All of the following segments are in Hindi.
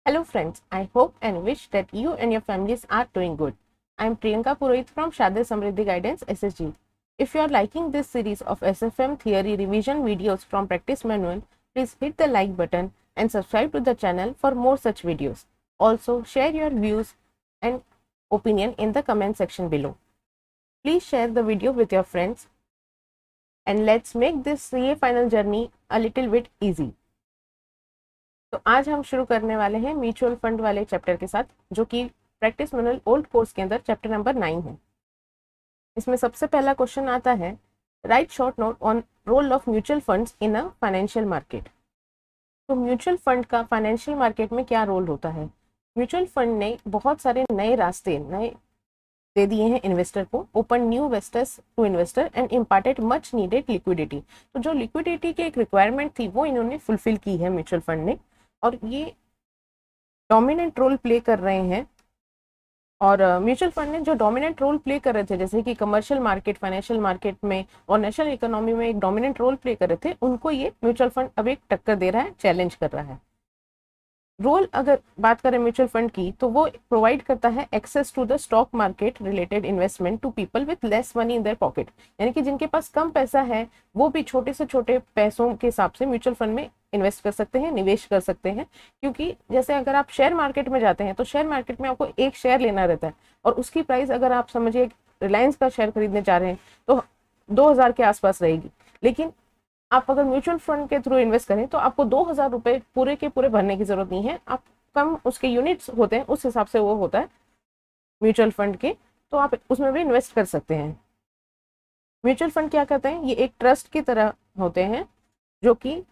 Hello friends, I hope and wish that you and your families are doing good. I am Priyanka Purohit from Shade Samriddhi Guidance SSG. If you are liking this series of SFM theory revision videos from Practice Manual, please hit the like button and subscribe to the channel for more such videos. Also, share your views and opinion in the comment section below. Please share the video with your friends and let's make this CA final journey a little bit easy. तो आज हम शुरू करने वाले हैं म्यूचुअल फंड वाले चैप्टर के साथ, जो कि प्रैक्टिस मैनुअल ओल्ड कोर्स के अंदर चैप्टर नंबर 9 है। इसमें सबसे पहला क्वेश्चन आता है, right short note on roll of mutual funds in a financial market. तो म्यूचुअल फंड का फाइनेंशियल मार्केट में क्या रोल होता है? म्यूचुअल फंड ने बहुत सारे नए रास्ते दे दिए हैं इन्वेस्टर को, open new investors to investor and imparted much needed liquidity. तो जो लिक्विडिटी की एक रिक्वायरमेंट थी वो इन्होंने फुलफिल की है म्यूचुअल फंड ने, और ये डोमिनेंट रोल प्ले कर रहे हैं। और म्यूचुअल फंड ने जो डोमिनेंट रोल प्ले कर रहे थे, जैसे कि कमर्शियल मार्केट, फाइनेंशियल मार्केट में और नेशनल इकोनॉमी में एक डोमिनेंट रोल प्ले कर रहे थे, उनको ये म्यूचुअल फंड अब एक टक्कर दे रहा है, चैलेंज कर रहा है। रोल अगर बात करें म्यूचुअल फंड की, तो वो प्रोवाइड करता है access to the stock market related investment to people with less money in their pocket. यानी कि जिनके पास कम पैसा है वो भी छोटे से छोटे पैसों के हिसाब से म्यूचुअल फंड में इन्वेस्ट कर सकते हैं, निवेश कर सकते हैं। क्योंकि जैसे अगर आप शेयर मार्केट में जाते हैं तो शेयर मार्केट में आपको एक शेयर लेना रहता है, और उसकी प्राइस अगर आप समझिए रिलायंस का शेयर खरीदने जा रहे हैं तो 2000 के आसपास रहेगी। लेकिन आप अगर म्यूचुअल फंड के थ्रू इन्वेस्ट करें तो आपको 2000 रुपये पूरे के पूरे भरने की जरूरत नहीं है। आप कम उसके यूनिट्स होते हैं, उस हिसाब से वो होता है म्यूचुअल फंड के, तो आप उसमें भी इन्वेस्ट कर सकते हैं। म्यूचुअल फंड क्या करते हैं, ये एक ट्रस्ट की तरह होते हैं जो कि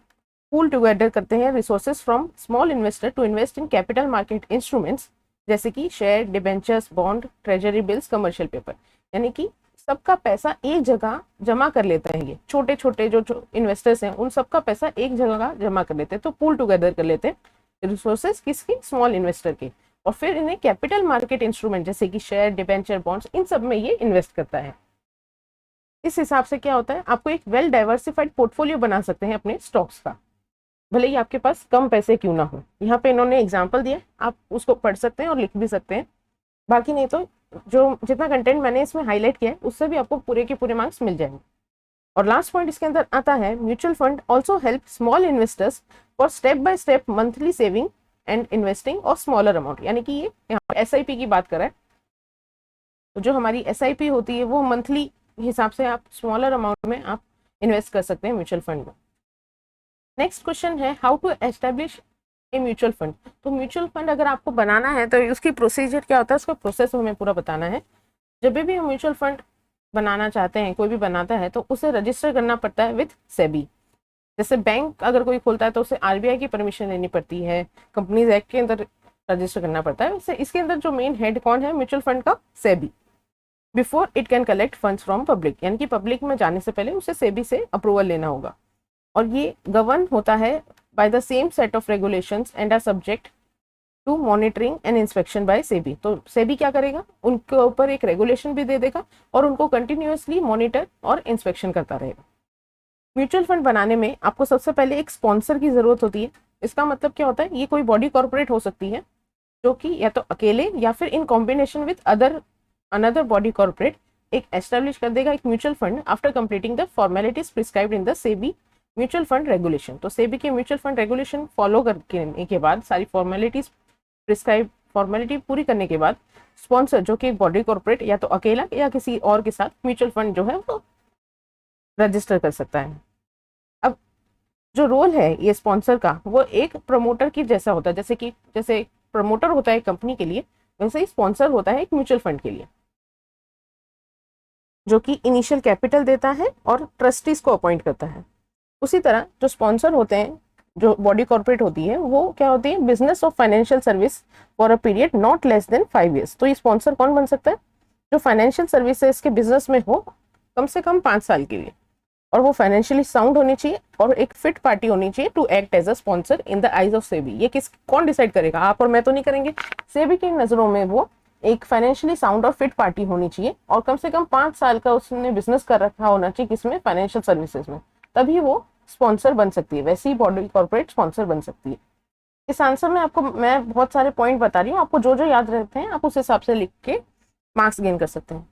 पूल टुगेदर करते हैं resources from small investor to invest in capital market instruments, जैसे कि share, debentures, bond, treasury bills, commercial paper. यानी कि सबका पैसा एक जगह जमा कर लेते हैं। ये छोटे छोटे जो इन्वेस्टर्स हैं उन सबका पैसा एक जगह जमा कर लेते हैं, तो पूल टुगेदर कर लेते हैं रिसोर्सेज किसकी, स्मॉल इन्वेस्टर के, और फिर इन्हें कैपिटल मार्केट इंस्ट्रूमेंट जैसे कि शेयर, डिबेंचर, बॉन्ड्स, इन सब में ये इन्वेस्ट करता है। इस हिसाब से क्या होता है, आपको एक वेल डाइवर्सिफाइड पोर्टफोलियो बना सकते हैं अपने स्टॉक्स का, भले ही आपके पास कम पैसे क्यों ना हो। यहाँ पे इन्होंने एग्जाम्पल दिया, आप उसको पढ़ सकते हैं और लिख भी सकते हैं। बाकी नहीं तो जो जितना कंटेंट मैंने इसमें हाईलाइट किया है उससे भी आपको पूरे के पूरे मार्क्स मिल जाएंगे। और लास्ट पॉइंट इसके अंदर आता है, mutual fund also help small investors for step by step monthly saving and investing और स्मॉलर अमाउंट। यानी कि ये यहाँ पर SIP की बात कर रहा है, तो जो हमारी SIP होती है वो मंथली हिसाब से आप स्मॉलर अमाउंट में आप इन्वेस्ट कर सकते हैं म्यूचुअल फंड में। नेक्स्ट क्वेश्चन है, how to establish a mutual fund. तो म्यूचुअल फंड अगर आपको बनाना है तो उसकी प्रोसीजर क्या होता है, उसका प्रोसेस हमें पूरा बताना है। जब भी हम म्यूचुअल फंड बनाना चाहते हैं, कोई भी बनाता है, तो उसे रजिस्टर करना पड़ता है विथ सेबी। जैसे बैंक अगर कोई खोलता है तो उसे RBI की परमिशन लेनी पड़ती है, कंपनीज एक्ट के अंदर रजिस्टर करना पड़ता है। वैसे इसके अंदर जो मेन हेड कौन है म्यूचुअल फंड का, SEBI. Before it can collect funds from public, यानी कि पब्लिक में जाने से पहले उसे सेबी से अप्रूवल लेना होगा, और ये गवर्न होता है by the same set of regulations and are subject to monitoring and inspection by SEBI। तो SEBI क्या करेगा, उनके ऊपर एक रेगुलेशन भी दे देगा और उनको कंटिन्यूअसली मॉनिटर और इंस्पेक्शन करता रहेगा। म्यूचुअल फंड बनाने में आपको सबसे पहले एक स्पॉन्सर की जरूरत होती है। इसका मतलब क्या होता है, ये कोई बॉडी कॉर्पोरेट हो सकती है जो कि या तो अकेले या फिर in combination with another body corporate एक एस्टेब्लिश कर देगा एक mutual fund after completing the formalities prescribed in the SEBI mutual fund regulation. तो सेबी के म्यूचुअल फंड रेगुलेशन फॉलो करने के बाद, सारी फॉर्मेलिटी पूरी करने के बाद, स्पॉन्सर जो कि एक बॉडी कॉर्पोरेट या तो अकेला या किसी और के साथ म्यूचुअल फंड जो है वो रजिस्टर कर सकता है। अब जो रोल है ये स्पॉन्सर का, वो एक प्रमोटर की जैसा होता है। जैसे प्रमोटर होता है कंपनी के लिए, वैसे ही स्पॉन्सर होता है एक म्यूचुअल फंड के लिए, जो कि इनिशियल कैपिटल देता है और ट्रस्टीज को अपॉइंट करता है। उसी तरह जो स्पॉन्सर होते हैं, जो बॉडी कॉर्पोरेट होती है, वो क्या होती है, business of financial service for a period not less than 5 years। तो ये स्पॉन्सर कौन बन सकता है, जो फाइनेंशियल सर्विसेज के बिजनेस में हो कम से कम 5 साल के लिए, और वो फाइनेंशियली साउंड होनी चाहिए और एक फिट पार्टी होनी चाहिए to act as a sponsor in the eyes of SEBI. ये कौन डिसाइड करेगा, आप और मैं तो नहीं करेंगे। सेबी की नजरों में वो एक फाइनेंशियली साउंड और फिट पार्टी होनी चाहिए, और कम से कम 5 साल का उसने बिजनेस कर रखा होना चाहिए किसमें, फाइनेंशियल सर्विसेज में, तभी वो स्पॉन्सर बन सकती है। वैसे ही बॉडी कॉर्पोरेट स्पॉन्सर बन सकती है। इस आंसर में आपको मैं बहुत सारे पॉइंट बता रही हूँ, आपको जो जो याद रहते हैं आप उस हिसाब से लिख के मार्क्स गेन कर सकते हैं।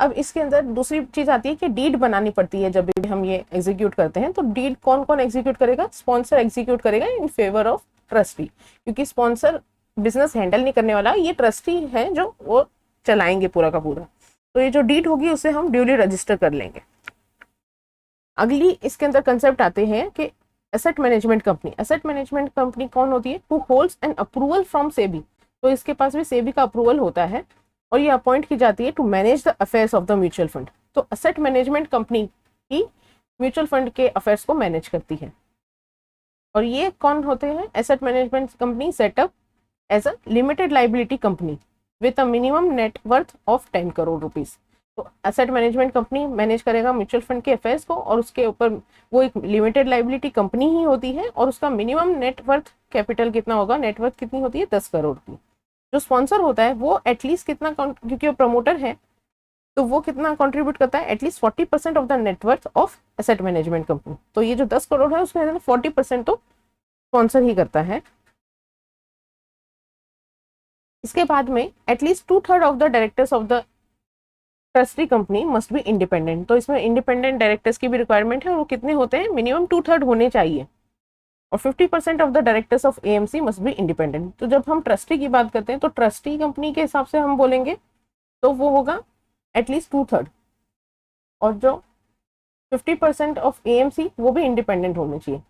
अब इसके अंदर दूसरी चीज आती है कि डीड बनानी पड़ती है जब भी हम ये एग्जीक्यूट करते हैं। तो डीड कौन कौन एग्जीक्यूट करेगा? स्पॉन्सर एग्जीक्यूट करेगा इन फेवर ऑफ ट्रस्टी, क्योंकि स्पॉन्सर बिजनेस हैंडल नहीं करने वाला, ये ट्रस्टी है जो वो चलाएंगे पूरा का पूरा। तो ये जो डीड होगी उसे हम ड्यूली रजिस्टर कर लेंगे। अगली इसके अंदर कंसेप्ट आते हैं कि asset management company. Asset management company कौन होती है? Who holds an approval from SEBI. तो इसके पास भी सेबी का अप्रूवल होता है और ये अपॉइंट की जाती है to manage the affairs of the mutual fund. तो एसेट मैनेजमेंट कंपनी ही म्यूचुअल फंड के अफेयर्स को मैनेज करती है। और ये कौन होते हैं? Asset management company setup as a limited liability company with a minimum net worth of 10 crore rupees. तो एसेट मैनेजमेंट कंपनी मैनेज करेगा म्यूचुअल फंड के अफेयर्स को और उसके ऊपर वो एक लिमिटेड लाइबिलिटी कंपनी ही होती है और उसका मिनिमम नेटवर्थ कैपिटल कितना होगा? नेटवर्थ कितनी होती है? 10 करोड़ की। जो स्पॉन्सर होता है वो एटलीस्ट कितना, क्योंकि वो प्रमोटर है तो वो कितना कंट्रीब्यूट करता है? At least 40% of the net worth of asset management company. तो ये जो 10 करोड़ है उसमें 40% तो स्पॉन्सर ही करता है। इसके बाद में at least 2/3 of the directors of the trustee company must be independent. तो इसमें इंडिपेंडेंट डायरेक्टर्स की भी रिक्वायरमेंट है और वो कितने होते हैं? मिनिमम 2/3 होने चाहिए। और 50% of the directors of AMC must be independent. तो जब हम ट्रस्टी की बात करते हैं तो ट्रस्टी कंपनी के हिसाब से हम बोलेंगे तो वो होगा एटलीस्ट 2/3, और जो 50% ऑफ एएमसी वो भी इंडिपेंडेंट होने चाहिए।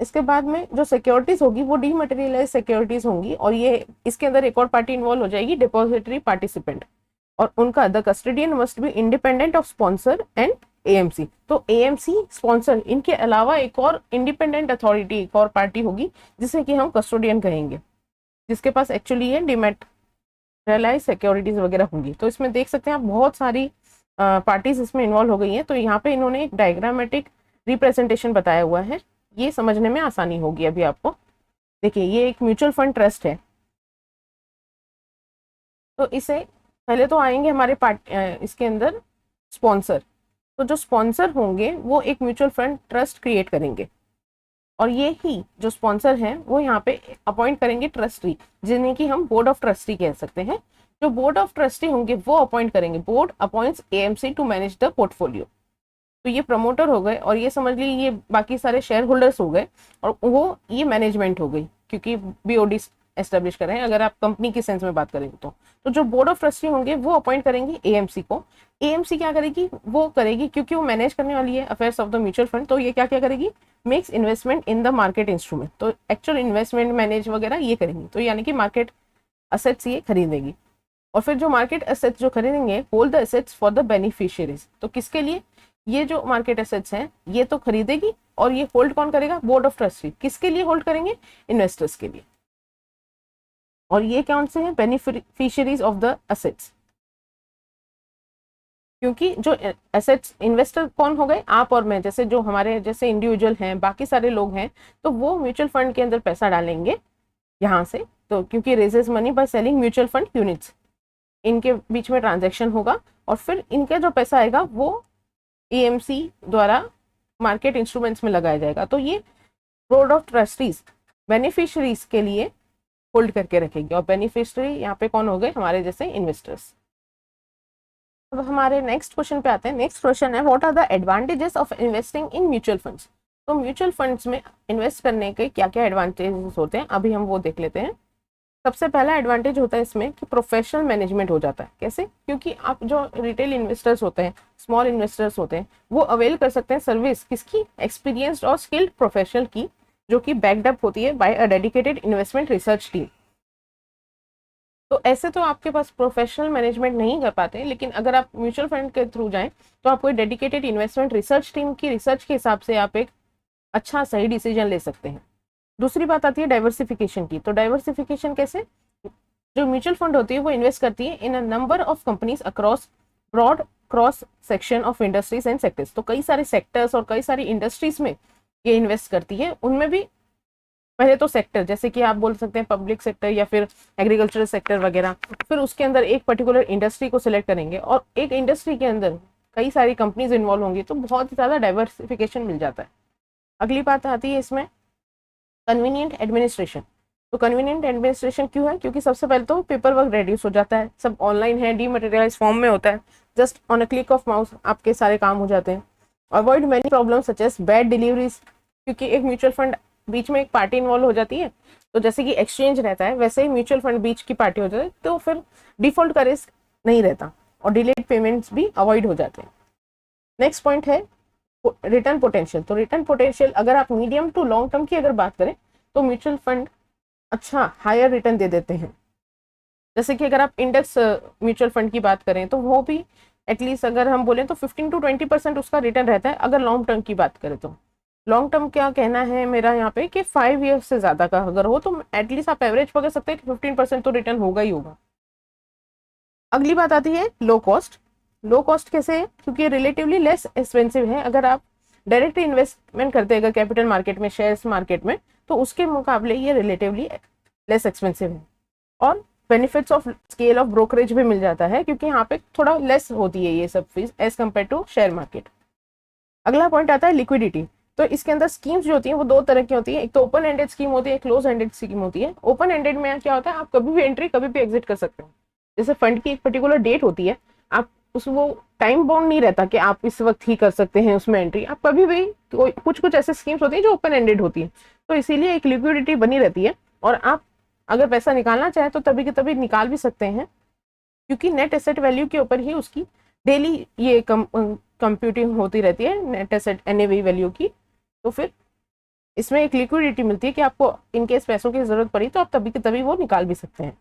इसके बाद में जो सिक्योरिटीज होगी वो डीमटेरियलाइज सिक्योरिटीज होंगी और ये इसके अंदर एक और पार्टी इन्वॉल्व हो जाएगी, डिपॉजिटरी पार्टिसिपेंट, और उनका the custodian must be independent of sponsor and AMC. तो एएमसी स्पॉन्सर इनके अलावा एक और इंडिपेंडेंट अथॉरिटी, एक और पार्टी होगी जिसे कि हम कस्टोडियन कहेंगे, जिसके पास एक्चुअली ये डिमैटेरियलाइज सिक्योरिटीज वगैरह होंगी। तो इसमें देख सकते हैं आप बहुत सारी पार्टीज इसमें इन्वॉल्व हो गई हैं। तो यहाँ पे इन्होंने एक डायग्रामेटिक रिप्रेजेंटेशन बताया हुआ है, ये समझने में आसानी होगी अभी आपको। देखिए ये एक म्यूचुअल फंड ट्रस्ट है, तो इसे पहले तो आएंगे हमारे इसके अंदर स्पॉन्सर। तो जो स्पॉन्सर होंगे वो एक म्यूचुअल फंड ट्रस्ट क्रिएट करेंगे और ये ही जो स्पॉन्सर हैं वो यहाँ पे अपॉइंट करेंगे ट्रस्टी, जिन्हें कि हम बोर्ड ऑफ ट्रस्टी कह सकते हैं। जो बोर्ड ऑफ ट्रस्टी होंगे वो अपॉइंट करेंगे, board appoints AMC to manage the portfolio. तो ये प्रमोटर हो गए और ये समझ लीजिए ये बाकी सारे शेयर होल्डर्स हो गए और वो ये मैनेजमेंट हो गई, क्योंकि बीओडी एस्टेब्लिश कर रहे हैं अगर आप कंपनी की सेंस में बात करें तो जो बोर्ड ऑफ ट्रस्टी होंगे वो अपॉइंट करेंगे एएमसी को। एएमसी क्या करेगी? वो करेगी, क्योंकि वो मैनेज करने वाली है affairs of the mutual fund, तो ये क्या क्या करेगी? Makes investment in the market instrument. तो एक्चुअल इन्वेस्टमेंट मैनेज वगैरह ये करेंगी, तो यानी कि मार्केट असेट्स ये खरीदेगी। और फिर जो मार्केट एसेट्स जो खरीदेंगे, hold the assets for the beneficiaries. तो किसके लिए? ये जो मार्केट एसेट्स हैं ये तो खरीदेगी और ये होल्ड कौन करेगा? Board of trustee. किसके लिए होल्ड करेंगे? इन्वेस्टर्स के लिए। और ये कौन से हैं? बेनिफिशियरीज ऑफ द एसेट्स, क्योंकि जो एसेट्स इन्वेस्टर कौन हो गए? आप और मैं, जैसे जो हमारे जैसे इंडिविजुअल हैं, बाकी सारे लोग हैं, तो वो म्यूचुअल फंड के अंदर पैसा डालेंगे यहाँ से। तो क्योंकि raises money by selling mutual fund units, इनके बीच में ट्रांजेक्शन होगा और फिर इनका जो पैसा आएगा वो एएमसी द्वारा मार्केट इंस्ट्रूमेंट्स में लगाया जाएगा। तो ये बोर्ड ऑफ ट्रस्टीज बेनिफिशियरीज के लिए होल्ड करके रखेगी और बेनिफिशियरी यहाँ पे कौन हो गए? हमारे जैसे इन्वेस्टर्स। अब हमारे नेक्स्ट क्वेश्चन पे आते हैं। नेक्स्ट क्वेश्चन है what are the advantages of investing in mutual funds. तो म्यूचुअल फंड्स में इन्वेस्ट करने के क्या क्या एडवांटेजेस होते हैं, अभी हम वो देख लेते हैं। सबसे पहला एडवांटेज होता है इसमें कि प्रोफेशनल मैनेजमेंट हो जाता है। कैसे? क्योंकि आप जो रिटेल इन्वेस्टर्स होते हैं, स्मॉल इन्वेस्टर्स होते हैं, वो अवेल कर सकते हैं सर्विस किसकी? एक्सपीरियंस्ड और स्किल्ड प्रोफेशनल की, जो कि बैक्ड अप होती है by a dedicated investment research team. तो ऐसे तो आपके पास प्रोफेशनल मैनेजमेंट नहीं कर पाते, लेकिन अगर आप म्यूचुअल फंड के थ्रू जाएं तो आपको डेडिकेटेड इन्वेस्टमेंट रिसर्च टीम की रिसर्च के हिसाब से आप एक अच्छा सही डिसीजन ले सकते हैं। दूसरी बात आती है डाइवर्सिफिकेशन की। तो डाइवर्सिफिकेशन कैसे? जो म्यूचुअल फंड होती है वो इन्वेस्ट करती है in a number of companies across broad cross section of industries and sectors. तो कई सारे सेक्टर्स और कई सारी इंडस्ट्रीज में ये इन्वेस्ट करती है। उनमें भी पहले तो सेक्टर, जैसे कि आप बोल सकते हैं पब्लिक सेक्टर या फिर एग्रीकल्चरल सेक्टर वगैरह, फिर उसके अंदर एक पर्टिकुलर इंडस्ट्री को सिलेक्ट करेंगे और एक इंडस्ट्री के अंदर कई सारी कंपनीज इन्वॉल्व होंगी, तो बहुत ज़्यादा डाइवर्सिफिकेशन मिल जाता है। अगली बात आती है इसमें कन्वीनियंट एडमिनिस्ट्रेशन। तो कन्वीनियंट एडमिनिस्ट्रेशन क्यों है? क्योंकि सबसे पहले तो पेपर वर्क रेड्यूस हो जाता है, सब ऑनलाइन है, डीमटेरियलाइज फॉर्म में होता है, just on a click of mouse आपके सारे काम हो जाते हैं। Avoid many problem such as bad deliveries, क्योंकि एक म्यूचुअल फंड बीच में एक पार्टी इन्वॉल्व हो जाती है, तो जैसे कि एक्सचेंज रहता है वैसे ही म्यूचुअल फंड बीच की पार्टी हो जाती है, तो फिर डिफॉल्ट का रिस्क नहीं रहता और डिलेड पेमेंट्स भी अवॉइड हो जाते हैं। नेक्स्ट पॉइंट है रिटर्न पोटेंशियल। तो रिटर्न पोटेंशियल अगर आप मीडियम टू लॉन्ग टर्म की अगर बात करें तो म्यूचुअल फंड अच्छा हायर रिटर्न दे देते हैं। जैसे कि अगर आप इंडेक्स म्यूचुअल फंड की बात करें तो वो भी एटलीस्ट अगर हम बोलें तो 15 to 20% उसका रिटर्न रहता है अगर लॉन्ग टर्म की बात करें तो। लॉन्ग टर्म क्या कहना है मेरा यहाँ पे कि 5 ईयर्स से ज़्यादा का अगर हो तो एटलीस्ट आप एवरेज पकड़ सकते हैं कि 15% तो रिटर्न होगा ही होगा। अगली बात आती है लो कॉस्ट। लो कॉस्ट कैसे है? क्योंकि रिलेटिवली लेस एक्सपेंसिव है। अगर आप डायरेक्ट इन्वेस्टमेंट करते हैं अगर कैपिटल मार्केट में, शेयर्स मार्केट में, तो उसके मुकाबले ये रिलेटिवली लेस एक्सपेंसिव है। और benefits of scale of brokerage भी मिल जाता है क्योंकि यहाँ पे थोड़ा लेस होती है ये सब fees as compare to share market. अगला पॉइंट आता है लिक्विडिटी। तो इसके अंदर स्कीम्स जो होती हैं वो दो तरह की होती है, एक तो ओपन एंडेड स्कीम होती है, क्लोज एंडेड स्कीम होती है। ओपन एंडेड में क्या होता है, आप कभी भी एंट्री कभी भी एग्जिट कर सकते हैं। जैसे फंड की एक पर्टिकुलर डेट होती है, आप उस वो टाइम बाउंड नहीं रहता कि आप इस वक्त ही कर सकते हैं उसमें एंट्री, आप कभी भी कुछ कुछ ऐसे स्कीम्स होती है जो ओपन एंडेड होती है, तो इसीलिए एक लिक्विडिटी बनी रहती है और आप अगर पैसा निकालना चाहें तो तभी के तभी निकाल भी सकते हैं क्योंकि नेट एसेट वैल्यू के ऊपर ही उसकी डेली ये कंप्यूटिंग होती रहती है नेट एसेट एनएवी वैल्यू की। तो फिर इसमें एक लिक्विडिटी मिलती है कि आपको इनकेस पैसों की जरूरत पड़ी तो आप तभी के तभी वो निकाल भी सकते हैं।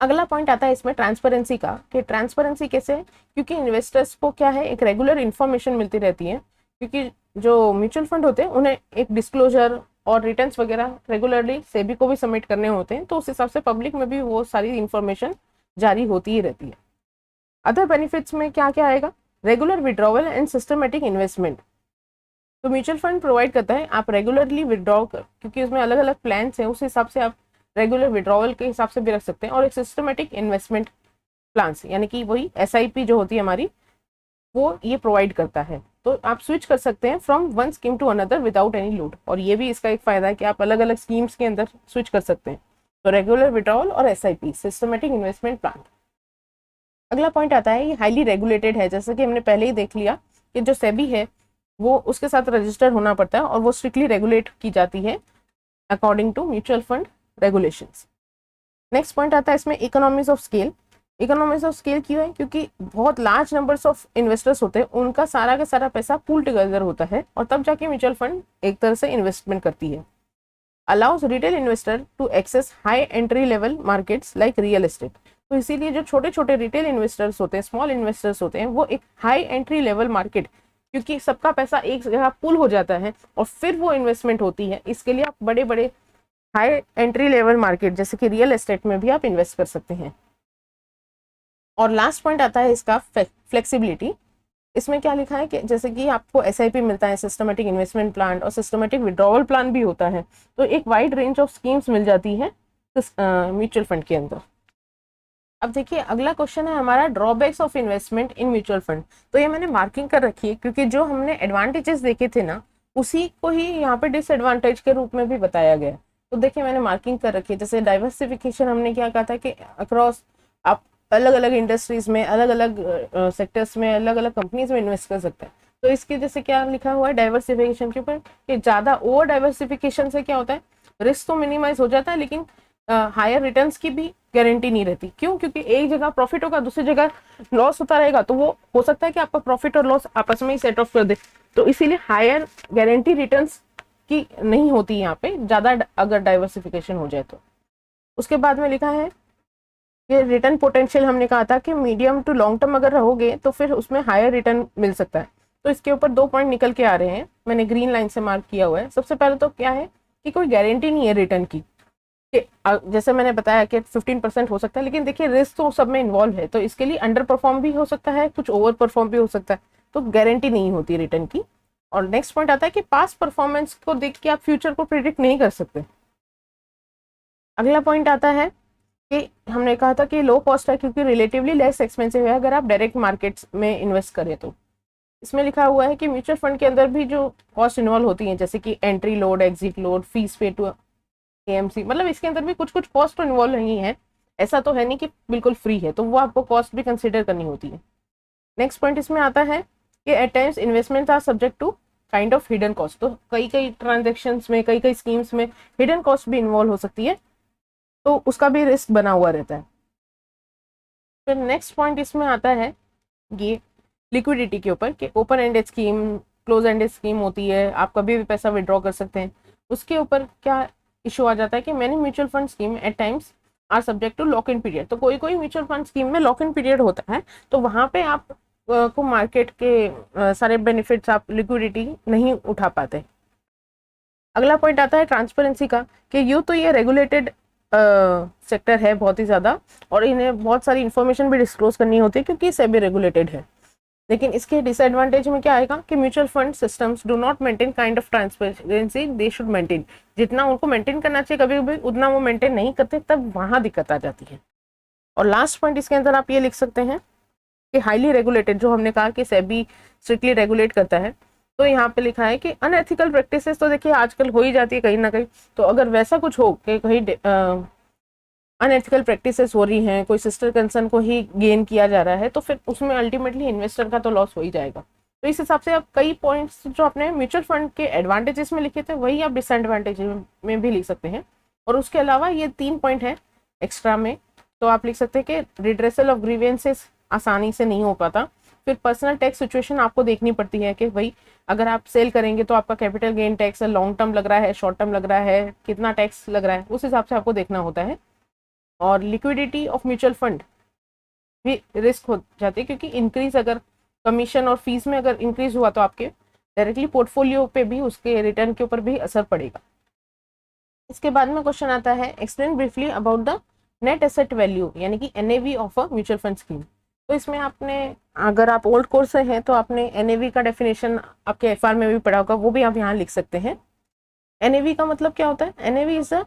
अगला पॉइंट आता है इसमें ट्रांसपेरेंसी का, कि ट्रांसपेरेंसी कैसे है? क्योंकि इन्वेस्टर्स को क्या है, एक रेगुलर इन्फॉर्मेशन मिलती रहती है, क्योंकि जो म्यूचुअल फंड होते हैं उन्हें एक डिस्क्लोजर और रिटर्न्स वगैरह रेगुलरली सेबी को भी सबमिट करने होते हैं, तो उस हिसाब से पब्लिक में भी वो सारी इन्फॉर्मेशन जारी होती ही रहती है। अदर बेनिफिट्स में क्या क्या आएगा? Regular withdrawal and systematic investment. तो म्यूचुअल फंड प्रोवाइड करता है आप रेगुलरली विड्रॉ क्योंकि उसमें अलग अलग प्लान्स हैं, उस हिसाब से आप रेगुलर विड्रॉवल के हिसाब से भी रख सकते हैं। और एक सिस्टमेटिक इन्वेस्टमेंट प्लान्स यानी कि वही एसआईपी जो होती है हमारी, वो ये प्रोवाइड करता है, तो आप स्विच कर सकते हैं from one scheme to another without any load. और ये भी इसका एक फायदा है कि आप अलग अलग स्कीम्स के अंदर स्विच कर सकते हैं। तो रेगुलर विड्रॉवल और एसआईपी सिस्टमेटिक इन्वेस्टमेंट प्लान। अगला पॉइंट आता है ये हाईली रेगुलेटेड है, जैसे कि हमने पहले ही देख लिया कि जो सेबी है वो उसके साथ रजिस्टर होना पड़ता है और वो स्ट्रिक्टली रेगुलेट की जाती है according to mutual fund regulations. Next point आता है इसमें economies of scale. Economies of scale क्यों है? क्योंकि बहुत लार्ज नंबर्स ऑफ इन्वेस्टर्स होते हैं, उनका सारा का सारा पैसा पूल टुगेदर होता है और तब जाके म्यूचुअल फंड एक तरह से इन्वेस्टमेंट करती है। Allows retail investor to access high entry level markets like real estate. तो इसीलिए जो छोटे छोटे रिटेल इन्वेस्टर्स होते हैं, स्मॉल इन्वेस्टर्स होते हैं, वो एक हाई एंट्री लेवल मार्केट, क्योंकि सबका पैसा एक जगह पुल हो जाता है और फिर वो इन्वेस्टमेंट होती है, इसके लिए आप बड़े बड़े हाई एंट्री लेवल मार्केट जैसे कि रियल एस्टेट में भी आप इन्वेस्ट कर सकते हैं। और लास्ट पॉइंट आता है इसका फ्लेक्सिबिलिटी। इसमें क्या लिखा है कि जैसे कि आपको एसआईपी मिलता है, सिस्टमेटिक इन्वेस्टमेंट प्लान और सिस्टमेटिक विड्रॉवल प्लान भी होता है, तो एक वाइड रेंज ऑफ स्कीम्स मिल जाती है म्यूचुअल फंड के अंदर। अब देखिए अगला क्वेश्चन है हमारा drawbacks of investment in mutual fund. तो ये मैंने मार्किंग कर रखी है क्योंकि जो हमने एडवांटेजेस देखे थे ना, उसी को ही यहाँ पे डिसएडवांटेज के रूप में भी बताया गया। तो देखिए मैंने मार्किंग कर रखी है, जैसे डाइवर्सिफिकेशन हमने क्या कहा था कि अक्रॉस आप अलग अलग इंडस्ट्रीज में, अलग अलग सेक्टर्स में, अलग अलग कंपनीज में इन्वेस्ट कर सकते हैं। तो इसके जैसे क्या लिखा हुआ है डाइवर्सिफिकेशन के ऊपर कि ज़्यादा ओवर डाइवर्सिफिकेशन से क्या होता है, रिस्क तो मिनिमाइज हो जाता है लेकिन हायर रिटर्न्स की भी गारंटी नहीं रहती। क्यों? क्योंकि एक जगह प्रॉफिट होगा, दूसरी जगह लॉस होता रहेगा, तो वो हो सकता है कि आपका प्रॉफिट और लॉस आपस में ही सेट ऑफ कर दे। तो इसीलिए हायर गारंटी रिटर्न्स की नहीं होती यहाँ पे ज़्यादा अगर डाइवर्सिफिकेशन हो जाए तो। उसके बाद में लिखा है कि रिटर्न पोटेंशियल हमने कहा था कि मीडियम टू लॉन्ग टर्म अगर रहोगे तो फिर उसमें हायर रिटर्न मिल सकता है। तो इसके ऊपर 2 पॉइंट निकल के आ रहे हैं, मैंने ग्रीन लाइन से मार्क किया हुआ है। सबसे पहले तो क्या है कि कोई गारंटी नहीं है रिटर्न की, जैसे मैंने बताया कि 15% हो सकता है, लेकिन देखिए रिस्क तो सब में इन्वॉल्व है, तो इसके लिए अंडर परफॉर्म भी हो सकता है, कुछ ओवर परफॉर्म भी हो सकता है, तो गारंटी नहीं होती रिटर्न की। और नेक्स्ट पॉइंट आता है कि पास्ट परफॉर्मेंस को देख के आप फ्यूचर को प्रिडिक्ट नहीं कर सकते। अगला पॉइंट आता है कि हमने कहा था कि लो कॉस्ट है क्योंकि रिलेटिवली लेस एक्सपेंसिव है अगर आप डायरेक्ट मार्केट्स में इन्वेस्ट करें तो। इसमें लिखा हुआ है कि म्यूचुअल फंड के अंदर भी जो कॉस्ट इन्वॉल्व होती हैं, जैसे कि entry load, exit load, fees पे टू एएमसी, मतलब इसके अंदर भी कुछ कुछ कॉस्ट तो इन्वॉल्व नहीं है, ऐसा तो है नहीं कि बिल्कुल फ्री है, तो वो आपको कॉस्ट भी कंसिडर करनी होती है। नेक्स्ट पॉइंट इसमें आता है कि at times investment are subject to kind of hidden cost, तो कई कई ट्रांजेक्शन्स में, कई कई स्कीम्स में हिडन कॉस्ट भी इन्वॉल्व हो सकती है, तो उसका भी रिस्क बना हुआ रहता है। फिर नेक्स्ट पॉइंट इसमें आता है ये लिक्विडिटी के ऊपर, कि open ended scheme, close ended scheme होती है, आप कभी भी पैसा विड्रॉ कर सकते हैं। उसके ऊपर क्या इशू आ जाता है कि many mutual fund scheme at times are subject to lock in period, तो कोई कोई म्यूचुअल फंड स्कीम में लॉक इन पीरियड होता है, तो वहाँ पे आप को मार्केट के सारे बेनिफिट्स, आप लिक्विडिटी नहीं उठा पाते। अगला पॉइंट आता है ट्रांसपेरेंसी का, कि यूँ तो ये रेगुलेटेड सेक्टर है बहुत ही ज़्यादा, और इन्हें बहुत सारी इन्फॉर्मेशन भी डिस्क्लोज करनी होती है क्योंकि सेबी रेगुलेटेड है। लेकिन इसके डिसएडवांटेज में क्या आएगा कि mutual fund systems do not maintain kind of transparency they should maintain, जितना उनको मेंटेन करना चाहिए कभी कभी उतना वो मेंटेन नहीं करते, तब वहाँ दिक्कत आ जाती है। और लास्ट पॉइंट इसके अंदर आप ये लिख सकते हैं कि हाईली रेगुलेटेड, जो हमने कहा कि सेबी स्ट्रिक्टली रेगुलेट करता है, तो यहाँ पे लिखा है कि अनएथिकल प्रैक्टिसेस तो देखिए आजकल हो ही जाती है कहीं ना कहीं, तो अगर वैसा कुछ हो कि कहीं अनएथिकल प्रैक्टिसेस हो रही हैं, कोई सिस्टर कंसर्न को ही गेन किया जा रहा है, तो फिर उसमें अल्टीमेटली इन्वेस्टर का तो लॉस हो ही जाएगा। तो इस हिसाब से आप कई पॉइंट्स जो आपने म्यूचुअल फंड के एडवांटेजेस में लिखे थे वही आप डिसएडवांटेज में भी लिख सकते हैं। और उसके अलावा ये 3 पॉइंट है एक्स्ट्रा में, तो आप लिख सकते हैं कि रिड्रेसल ऑफ ग्रीवेंसेस आसानी से नहीं हो पाता, फिर पर्सनल टैक्स सिचुएशन आपको देखनी पड़ती है कि भाई अगर आप सेल करेंगे तो आपका capital gain tax long term लग रहा है, शॉर्ट टर्म लग रहा है, कितना टैक्स लग रहा है, उस हिसाब से आपको देखना होता है। और लिक्विडिटी ऑफ म्यूचुअल फंड भी रिस्क हो जाती है, क्योंकि इंक्रीज अगर कमीशन और फीस में अगर इंक्रीज हुआ तो आपके डायरेक्टली पोर्टफोलियो पे भी, उसके रिटर्न के ऊपर भी असर पड़ेगा। इसके बाद में क्वेश्चन आता है explain briefly about the net asset value, यानी कि NAV of a mutual fund scheme. तो इसमें आपने, अगर आप ओल्ड कोर्स से हैं तो आपने एनएवी का डेफिनेशन आपके एफआर में भी पढ़ा होगा, वो भी आप यहाँ लिख सकते हैं। एनएवी का मतलब क्या होता है? NAV is a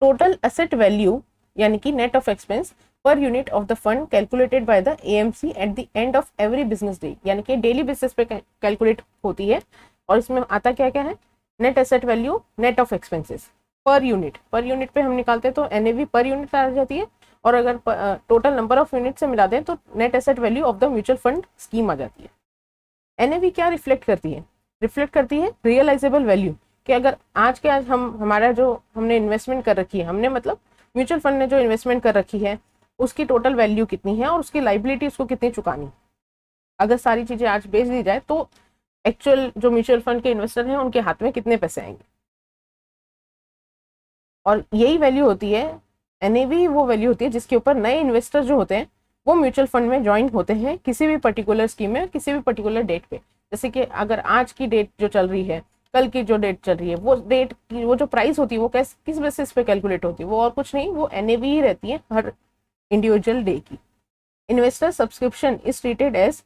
total asset value, यानी कि net of expense per unit of the fund calculated by the AMC at the end of every business day, यानी कि डेली बेसिस पे कैलकुलेट होती है। और इसमें आता क्या क्या है? Net asset value, net of expenses, per unit पे हम निकालते हैं तो एनएवी पर यूनिट आ जाती है, और अगर टोटल नंबर ऑफ यूनिट से मिलाते हैं तो net asset value of the mutual fund scheme आ जाती है। एनएवी क्या रिफ्लेक्ट करती है? रिफ्लेक्ट करती है रियलाइजेबल वैल्यू, कि अगर आज के आज हम, हमारा जो हमने इन्वेस्टमेंट कर रखी है, हमने मतलब म्यूचुअल फंड ने जो इन्वेस्टमेंट कर रखी है उसकी टोटल वैल्यू कितनी है और उसकी लाइबिलिटी उसको कितनी चुकानी। अगर सारी चीजें आज बेच दी जाए तो एक्चुअल जो म्यूचुअल फंड के इन्वेस्टर हैं उनके हाथ में कितने पैसे आएंगे। और यही वैल्यू होती है, एनएवी वो वैल्यू होती है जिसके ऊपर नए इन्वेस्टर जो होते हैं वो म्यूचुअल फंड में ज्वाइन होते हैं किसी भी पर्टिकुलर स्कीम में, किसी भी पर्टिकुलर डेट पे। जैसे कि अगर आज की डेट जो चल रही है, कल की जो डेट चल रही है, वो डेट की वो जो प्राइस होती है वो किस बेसिस पे कैलकुलेट होती है? वो और कुछ नहीं, वो एनएवी ही रहती है हर इंडिविजुअल डे की। Investor subscription is treated as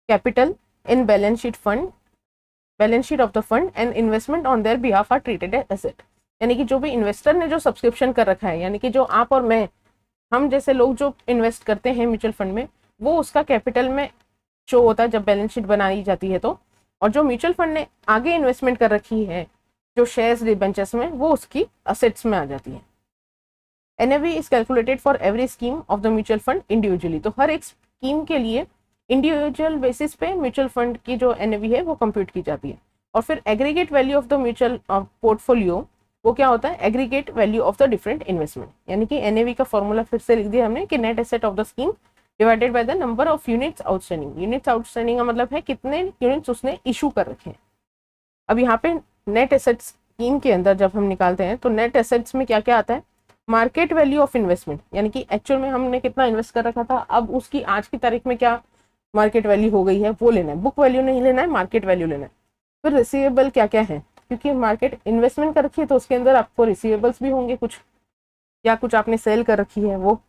capital in balance sheet of the fund and investment on their behalf are treated as asset. यानी कि जो भी इन्वेस्टर ने जो सब्सक्रिप्शन कर रखा है, यानी कि जो आप और मैं, हम जैसे लोग जो इन्वेस्ट करते हैं म्यूचुअल फंड में, वो उसका कैपिटल में शो होता है जब बैलेंस शीट बनाई जाती है तो। और जो म्यूचुअल फंड ने आगे इन्वेस्टमेंट कर रखी है जो शेयर्स डिबेंचर्स में, वो उसकी असेट्स में आ जाती है। NAV is calculated for every scheme of the mutual fund individually, तो हर एक स्कीम के लिए इंडिविजुअल बेसिस पे म्यूचुअल फंड की जो एनएवी है वो कंप्यूट की जाती है। और फिर aggregate value of the mutual portfolio, वो क्या होता है? Aggregate value of the different investment, यानी कि एनएवी का फॉर्मूला फिर से लिख दिया हमने कि net asset of the scheme divided by the number of units outstanding. Units outstanding का मतलब है कितने यूनिट्स उसने इशू कर रखे हैं। अब यहाँ पे नेट एसेट्स स्कीम के अंदर जब हम निकालते हैं तो नेट एसेट्स में क्या क्या आता है? मार्केट वैल्यू ऑफ इन्वेस्टमेंट, यानी कि एक्चुअल में हमने कितना इन्वेस्ट कर रखा था, अब उसकी आज की तारीख में क्या मार्केट वैल्यू हो गई है वो लेना है। बुक वैल्यू नहीं लेना है, मार्केट वैल्यू लेना है। फिर रिसीवेबल क्या क्या है, क्योंकि मार्केट इन्वेस्टमेंट कर रखी है तो उसके अंदर आपको रिसीवेबल्स भी होंगे कुछ, या कुछ आपने सेल कर रखी है वो।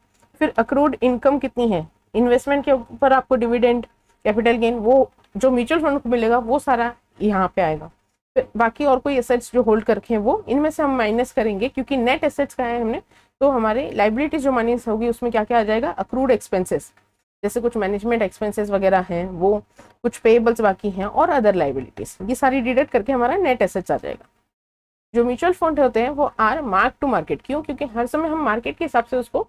फिर अक्रूड इनकम कितनी है, इन्वेस्टमेंट के ऊपर आपको डिविडेंड, कैपिटल गेन, वो जो म्यूचुअल फंड को मिलेगा वो सारा यहाँ पे आएगा। फिर बाकी और कोई एसेट्स जो होल्ड कर रखे हैं वो, इनमें से हम माइनस करेंगे क्योंकि नेट एसेट्स का है हमने, तो हमारे लाइबिलिटी जो माइनस होगी उसमें क्या क्या आ जाएगा? अक्रूड एक्सपेंसेस, जैसे कुछ मैनेजमेंट एक्सपेंसेस वगैरह हैं वो, कुछ पेएबल्स बाकी हैं और अदर लाइबिलिटीज, ये सारी डिडक्ट करके हमारा नेट एसेट्स आ जाएगा। जो म्यूचुअल फंड होते हैं वो आर मार्क टू मार्केट, क्यों? क्योंकि हर समय हम मार्केट के हिसाब से उसको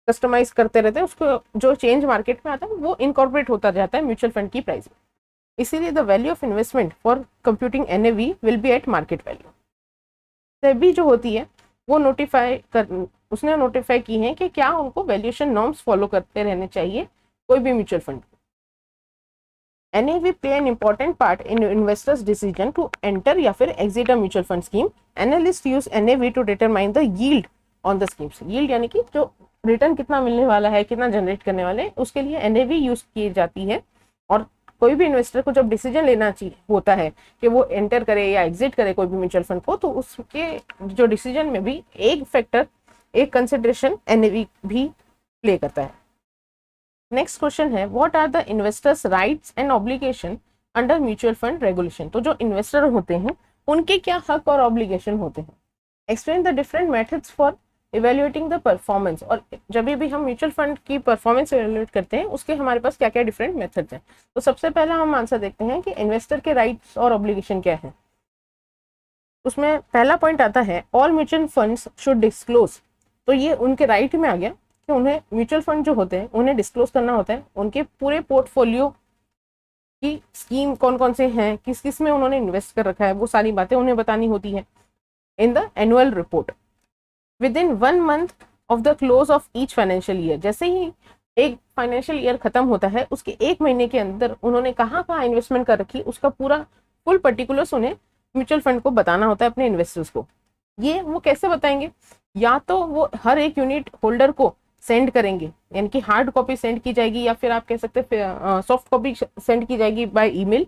कस्टमाइज करते रहते हैं, उसको जो चेंज मार्केट में आता है वो इनकॉर्पोरेट होता जाता है म्यूचुअल फंड की प्राइस में। इसीलिए the value of investment for computing NAV will be eight market value. SEBI जो होती है वो उसने नोटिफाई की है कि क्या उनको वैल्यूएशन नॉर्म्स फॉलो करते रहने चाहिए कोई भी mutual fund. NAV play an important part in investors' decision to enter या फिर exit a mutual fund scheme. Analysts use NAV to determine the yield on the schemes. Yield यानी कि जो रिटर्न कितना मिलने वाला है, कितना जनरेट करने वाले हैं, उसके लिए NAV यूज की जाती है। और कोई भी इन्वेस्टर को जब डिसीजन लेना चाहिए होता है कि वो एंटर करे या एग्जिट करे कोई भी म्यूचुअल फंड को, तो उसके जो डिसीजन में भी एक फैक्टर, एक कंसिडरेशन NAV भी प्ले करता है। नेक्स्ट क्वेश्चन है, what are the investors rights and obligation under mutual fund regulation. तो जो इन्वेस्टर होते हैं उनके क्या हक और ऑब्लिगेशन होते हैं। Explain the different methods for evaluating the performance. और जब भी हम म्यूचुअल फंड की परफॉर्मेंस इवेल्युएट करते हैं उसके हमारे पास क्या क्या डिफरेंट मेथड्स हैं। तो सबसे पहला हम आंसर देखते हैं कि इन्वेस्टर के राइट्स और ऑब्लिगेशन क्या है। उसमें पहला पॉइंट आता है, all mutual funds should disclose. तो ये उनके राइट में आ गया कि उन्हें म्यूचुअल फंड जो होते हैं उन्हें डिस्क्लोज करना होता है, उनके पूरे पोर्टफोलियो की स्कीम कौन कौन से हैं, किस किस में उन्होंने इन्वेस्ट कर रखा है, वो सारी बातें उन्हें बतानी होती है in the annual report with in 1 month of the close of each financial year. जैसे ही एक फाइनेंशियल ईयर खत्म होता है उसके 1 महीने के अंदर उन्होंने कहाँ कहाँ इन्वेस्टमेंट कर रखी, उसका पूरा फुल पर्टिकुलर्स उन्हें म्यूचुअल फंड को बताना होता है अपने इन्वेस्टर्स को। ये वो कैसे बताएंगे, या तो वो हर एक यूनिट होल्डर को सेंड करेंगे, यानी कि हार्ड कॉपी सेंड की जाएगी, या फिर आप कह सकते हैं सॉफ्ट कॉपी सेंड की जाएगी बाय ईमेल,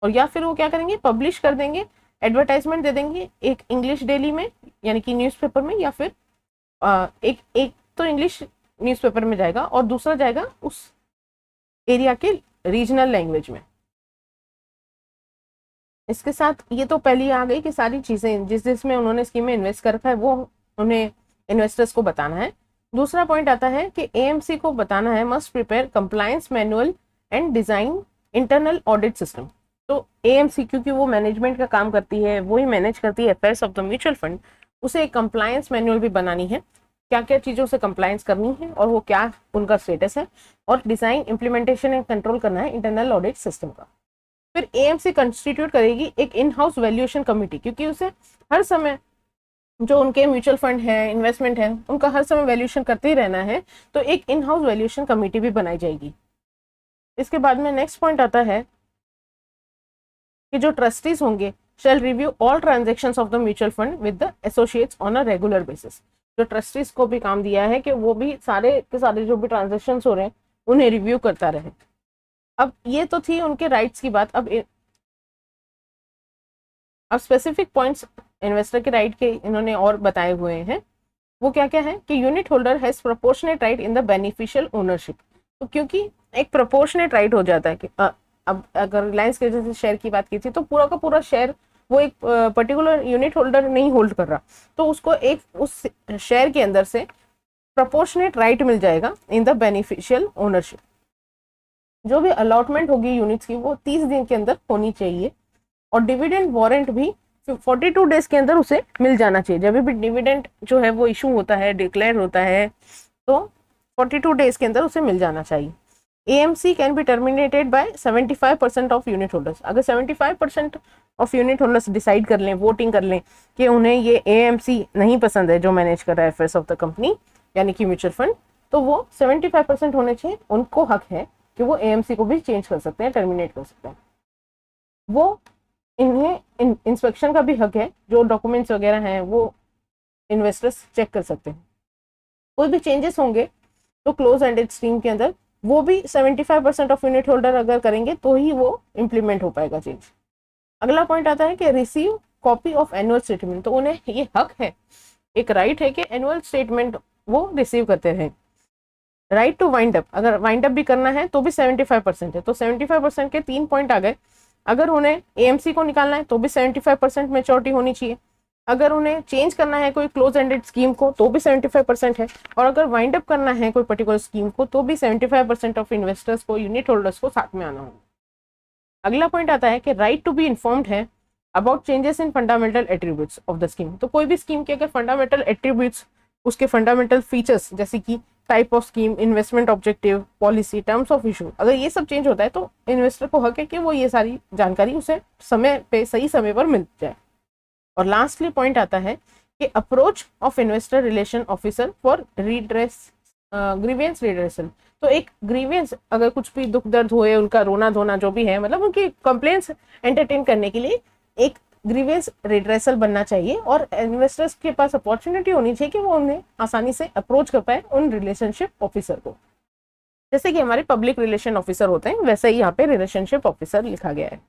और या फिर वो क्या करेंगे, पब्लिश कर देंगे, एडवर्टाइजमेंट दे देंगे एक इंग्लिश डेली में यानी कि न्यूज़पेपर में, या फिर एक तो इंग्लिश न्यूज़पेपर में जाएगा और दूसरा जाएगा उस एरिया के रीजनल लैंग्वेज में। इसके साथ ये तो पहली आ गई कि सारी चीज़ें जिसमें उन्होंने स्कीम में इन्वेस्ट कर रखा है वो उन्हें इन्वेस्टर्स को बताना है। दूसरा पॉइंट आता है कि AMC को बताना है, must prepare compliance manual and design internal audit system. तो AMC क्योंकि वो मैनेजमेंट का काम करती है, वो ही मैनेज करती है affairs of the mutual fund, उसे एक कंप्लायंस मैनुअल भी बनानी है, क्या क्या चीज़ों से कंप्लायंस करनी है और वो क्या उनका स्टेटस है, और डिज़ाइन इम्प्लीमेंटेशन एंड कंट्रोल करना है इंटरनल ऑडिट सिस्टम का। फिर AMC कंस्टिट्यूट करेगी एक इन हाउस वैल्यूएशन कमेटी, क्योंकि उसे हर समय जो उनके म्यूचुअल फंड है, इन्वेस्टमेंट है, उनका हर समय वैल्यूएशन करते ही रहना है, तो एक इन हाउस वैल्यूएशन कमेटी भी बनाई जाएगी। इसके बाद में नेक्स्ट पॉइंट आता है कि जो ट्रस्टीज होंगे shall review all transactions of the mutual fund with the associates on a regular basis. जो ट्रस्टीज को भी काम दिया है कि वो भी सारे के सारे जो भी ट्रांजेक्शंस हो रहे हैं उन्हें रिव्यू करता रहे। अब ये तो थी उनके राइट्स की बात। अब स्पेसिफिक पॉइंट्स इन्वेस्टर के राइट के इन्होंने और बताए हुए हैं। वो क्या क्या है कि unit holder has proportionate right in the beneficial ownership. तो क्योंकि एक प्रोपोर्शनेट राइट हो जाता है कि अब अगर रिलायंस के जैसे शेयर की बात की थी तो पूरा का पूरा शेयर वो एक पर्टिकुलर यूनिट होल्डर नहीं होल्ड कर रहा, तो उसको एक उस शेयर के अंदर से प्रोपोर्शनेट राइट मिल जाएगा इन द बेनिफिशियल ओनरशिप। जो भी अलॉटमेंट होगी यूनिट्स की वो 30 दिन के अंदर होनी चाहिए, और डिविडेंड वारंट भी 42 डेज के अंदर उसे मिल जाना चाहिए। जब भी डिविडेंड जो है वो इशू होता है, डिक्लेयर होता है, तो 42 डेज के अंदर उसे मिल जाना चाहिए। AMC can be terminated bye 75% of unit holders. अगर 75% ऑफ यूनिट होल्डर्स डिसाइड कर लें, वोटिंग कर लें कि उन्हें ये AMC नहीं पसंद है जो मैनेज कर रहा है अफेयर्स ऑफ द कंपनी यानी कि म्यूचुअल फंड, तो वो 75% होने चाहिए। उनको हक है कि वो AMC को भी चेंज कर सकते हैं, टर्मिनेट कर सकते हैं। वो इन्हें इंस्पेक्शन का भी हक है, जो डॉक्यूमेंट्स वगैरह हैं वो इन्वेस्टर्स चेक कर सकते हैं। कोई भी चेंजेस होंगे तो क्लोज एंडेड स्कीम के अंदर वो भी 75% ऑफ यूनिट होल्डर अगर करेंगे तो ही वो इम्प्लीमेंट हो पाएगा चेंज। अगला पॉइंट आता है कि receive copy of annual statement. तो उन्हें ये हक है, एक राइट है कि एनुअल स्टेटमेंट वो रिसीव करते रहें। राइट टू वाइंड अप, अगर वाइंड अप भी करना है तो भी 75% है, तो 75% के 3 पॉइंट आ गए। अगर उन्हें AMC को निकालना है तो भी 75% मेच्योरिटी होनी चाहिए। अगर उन्हें चेंज करना है कोई क्लोज एंडेड स्कीम को तो भी 75% है, और अगर वाइंड अप करना है कोई पर्टिकुलर स्कीम को तो भी 75% ऑफ इन्वेस्टर्स को, यूनिट होल्डर्स को साथ में आना होगा। अगला पॉइंट आता है कि राइट टू बी इन्फॉर्म्ड है about changes in fundamental attributes of the scheme. तो कोई भी स्कीम के अगर फंडामेंटल एट्रीब्यूट्स, उसके फंडामेंटल फीचर्स जैसे कि type of scheme, investment objective, policy, terms of issue, अगर ये सब चेंज होता है तो इन्वेस्टर को हक है कि वो ये सारी जानकारी उसे समय पे, सही समय पर मिल जाए। और लास्टली पॉइंट आता है कि approach of investor relation officer for redress, grievance redressal. तो एक ग्रीवियंस, अगर कुछ भी दुख दर्द हुए, उनका रोना धोना जो भी है, मतलब उनकी कंप्लेंट्स एंटरटेन करने के लिए एक ग्रीवियंस रिड्रेसल बनना चाहिए, और इन्वेस्टर्स के पास अपॉर्चुनिटी होनी चाहिए कि वो उन्हें आसानी से अप्रोच कर पाए उन रिलेशनशिप ऑफिसर को। जैसे कि हमारे पब्लिक रिलेशन ऑफिसर होते हैं, वैसे ही यहाँ पे रिलेशनशिप ऑफिसर लिखा गया है।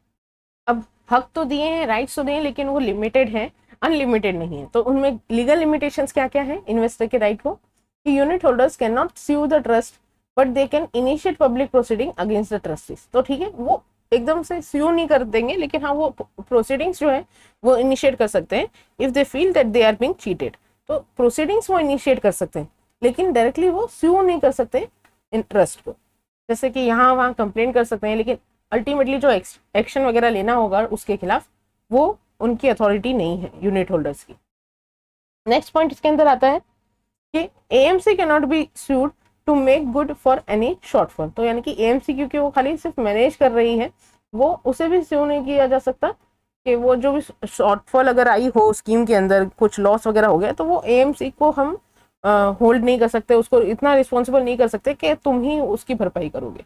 अब हक तो दिए हैं, राइट्स तो दिए हैं, लेकिन वो लिमिटेड है, अनलिमिटेड नहीं है। तो उनमें लीगल लिमिटेशंस क्या क्या है इन्वेस्टर के राइट को, कि unit holders can not sue the trust but they can initiate public proceeding against the trustees. तो ठीक है, वो एकदम से स्यू नहीं कर देंगे, लेकिन हाँ वो प्रोसीडिंग्स जो है वो इनिशिएट कर सकते हैं if they feel that they are being cheated. तो प्रोसीडिंग्स वो इनिशिएट कर सकते हैं, लेकिन डायरेक्टली वो स्यू नहीं कर सकते इन ट्रस्ट को। जैसे कि यहाँ वहाँ कंप्लेन कर सकते हैं, लेकिन अल्टीमेटली जो एक्शन वगैरह लेना होगा उसके खिलाफ, वो उनकी अथॉरिटी नहीं है यूनिट होल्डर्स की। नेक्स्ट पॉइंट इसके अंदर आता है कि AMC can not be sued to make good for any shortfall. तो यानी कि एएमसी क्योंकि वो खाली सिर्फ मैनेज कर रही है, वो उसे भी स्यू नहीं किया जा सकता कि वो जो भी शॉर्टफॉल अगर आई हो स्कीम के अंदर, कुछ लॉस वगैरह हो गया, तो वो एएमसी को हम होल्ड नहीं कर सकते, उसको इतना रिस्पॉन्सिबल नहीं कर सकते कि तुम ही उसकी भरपाई करोगे।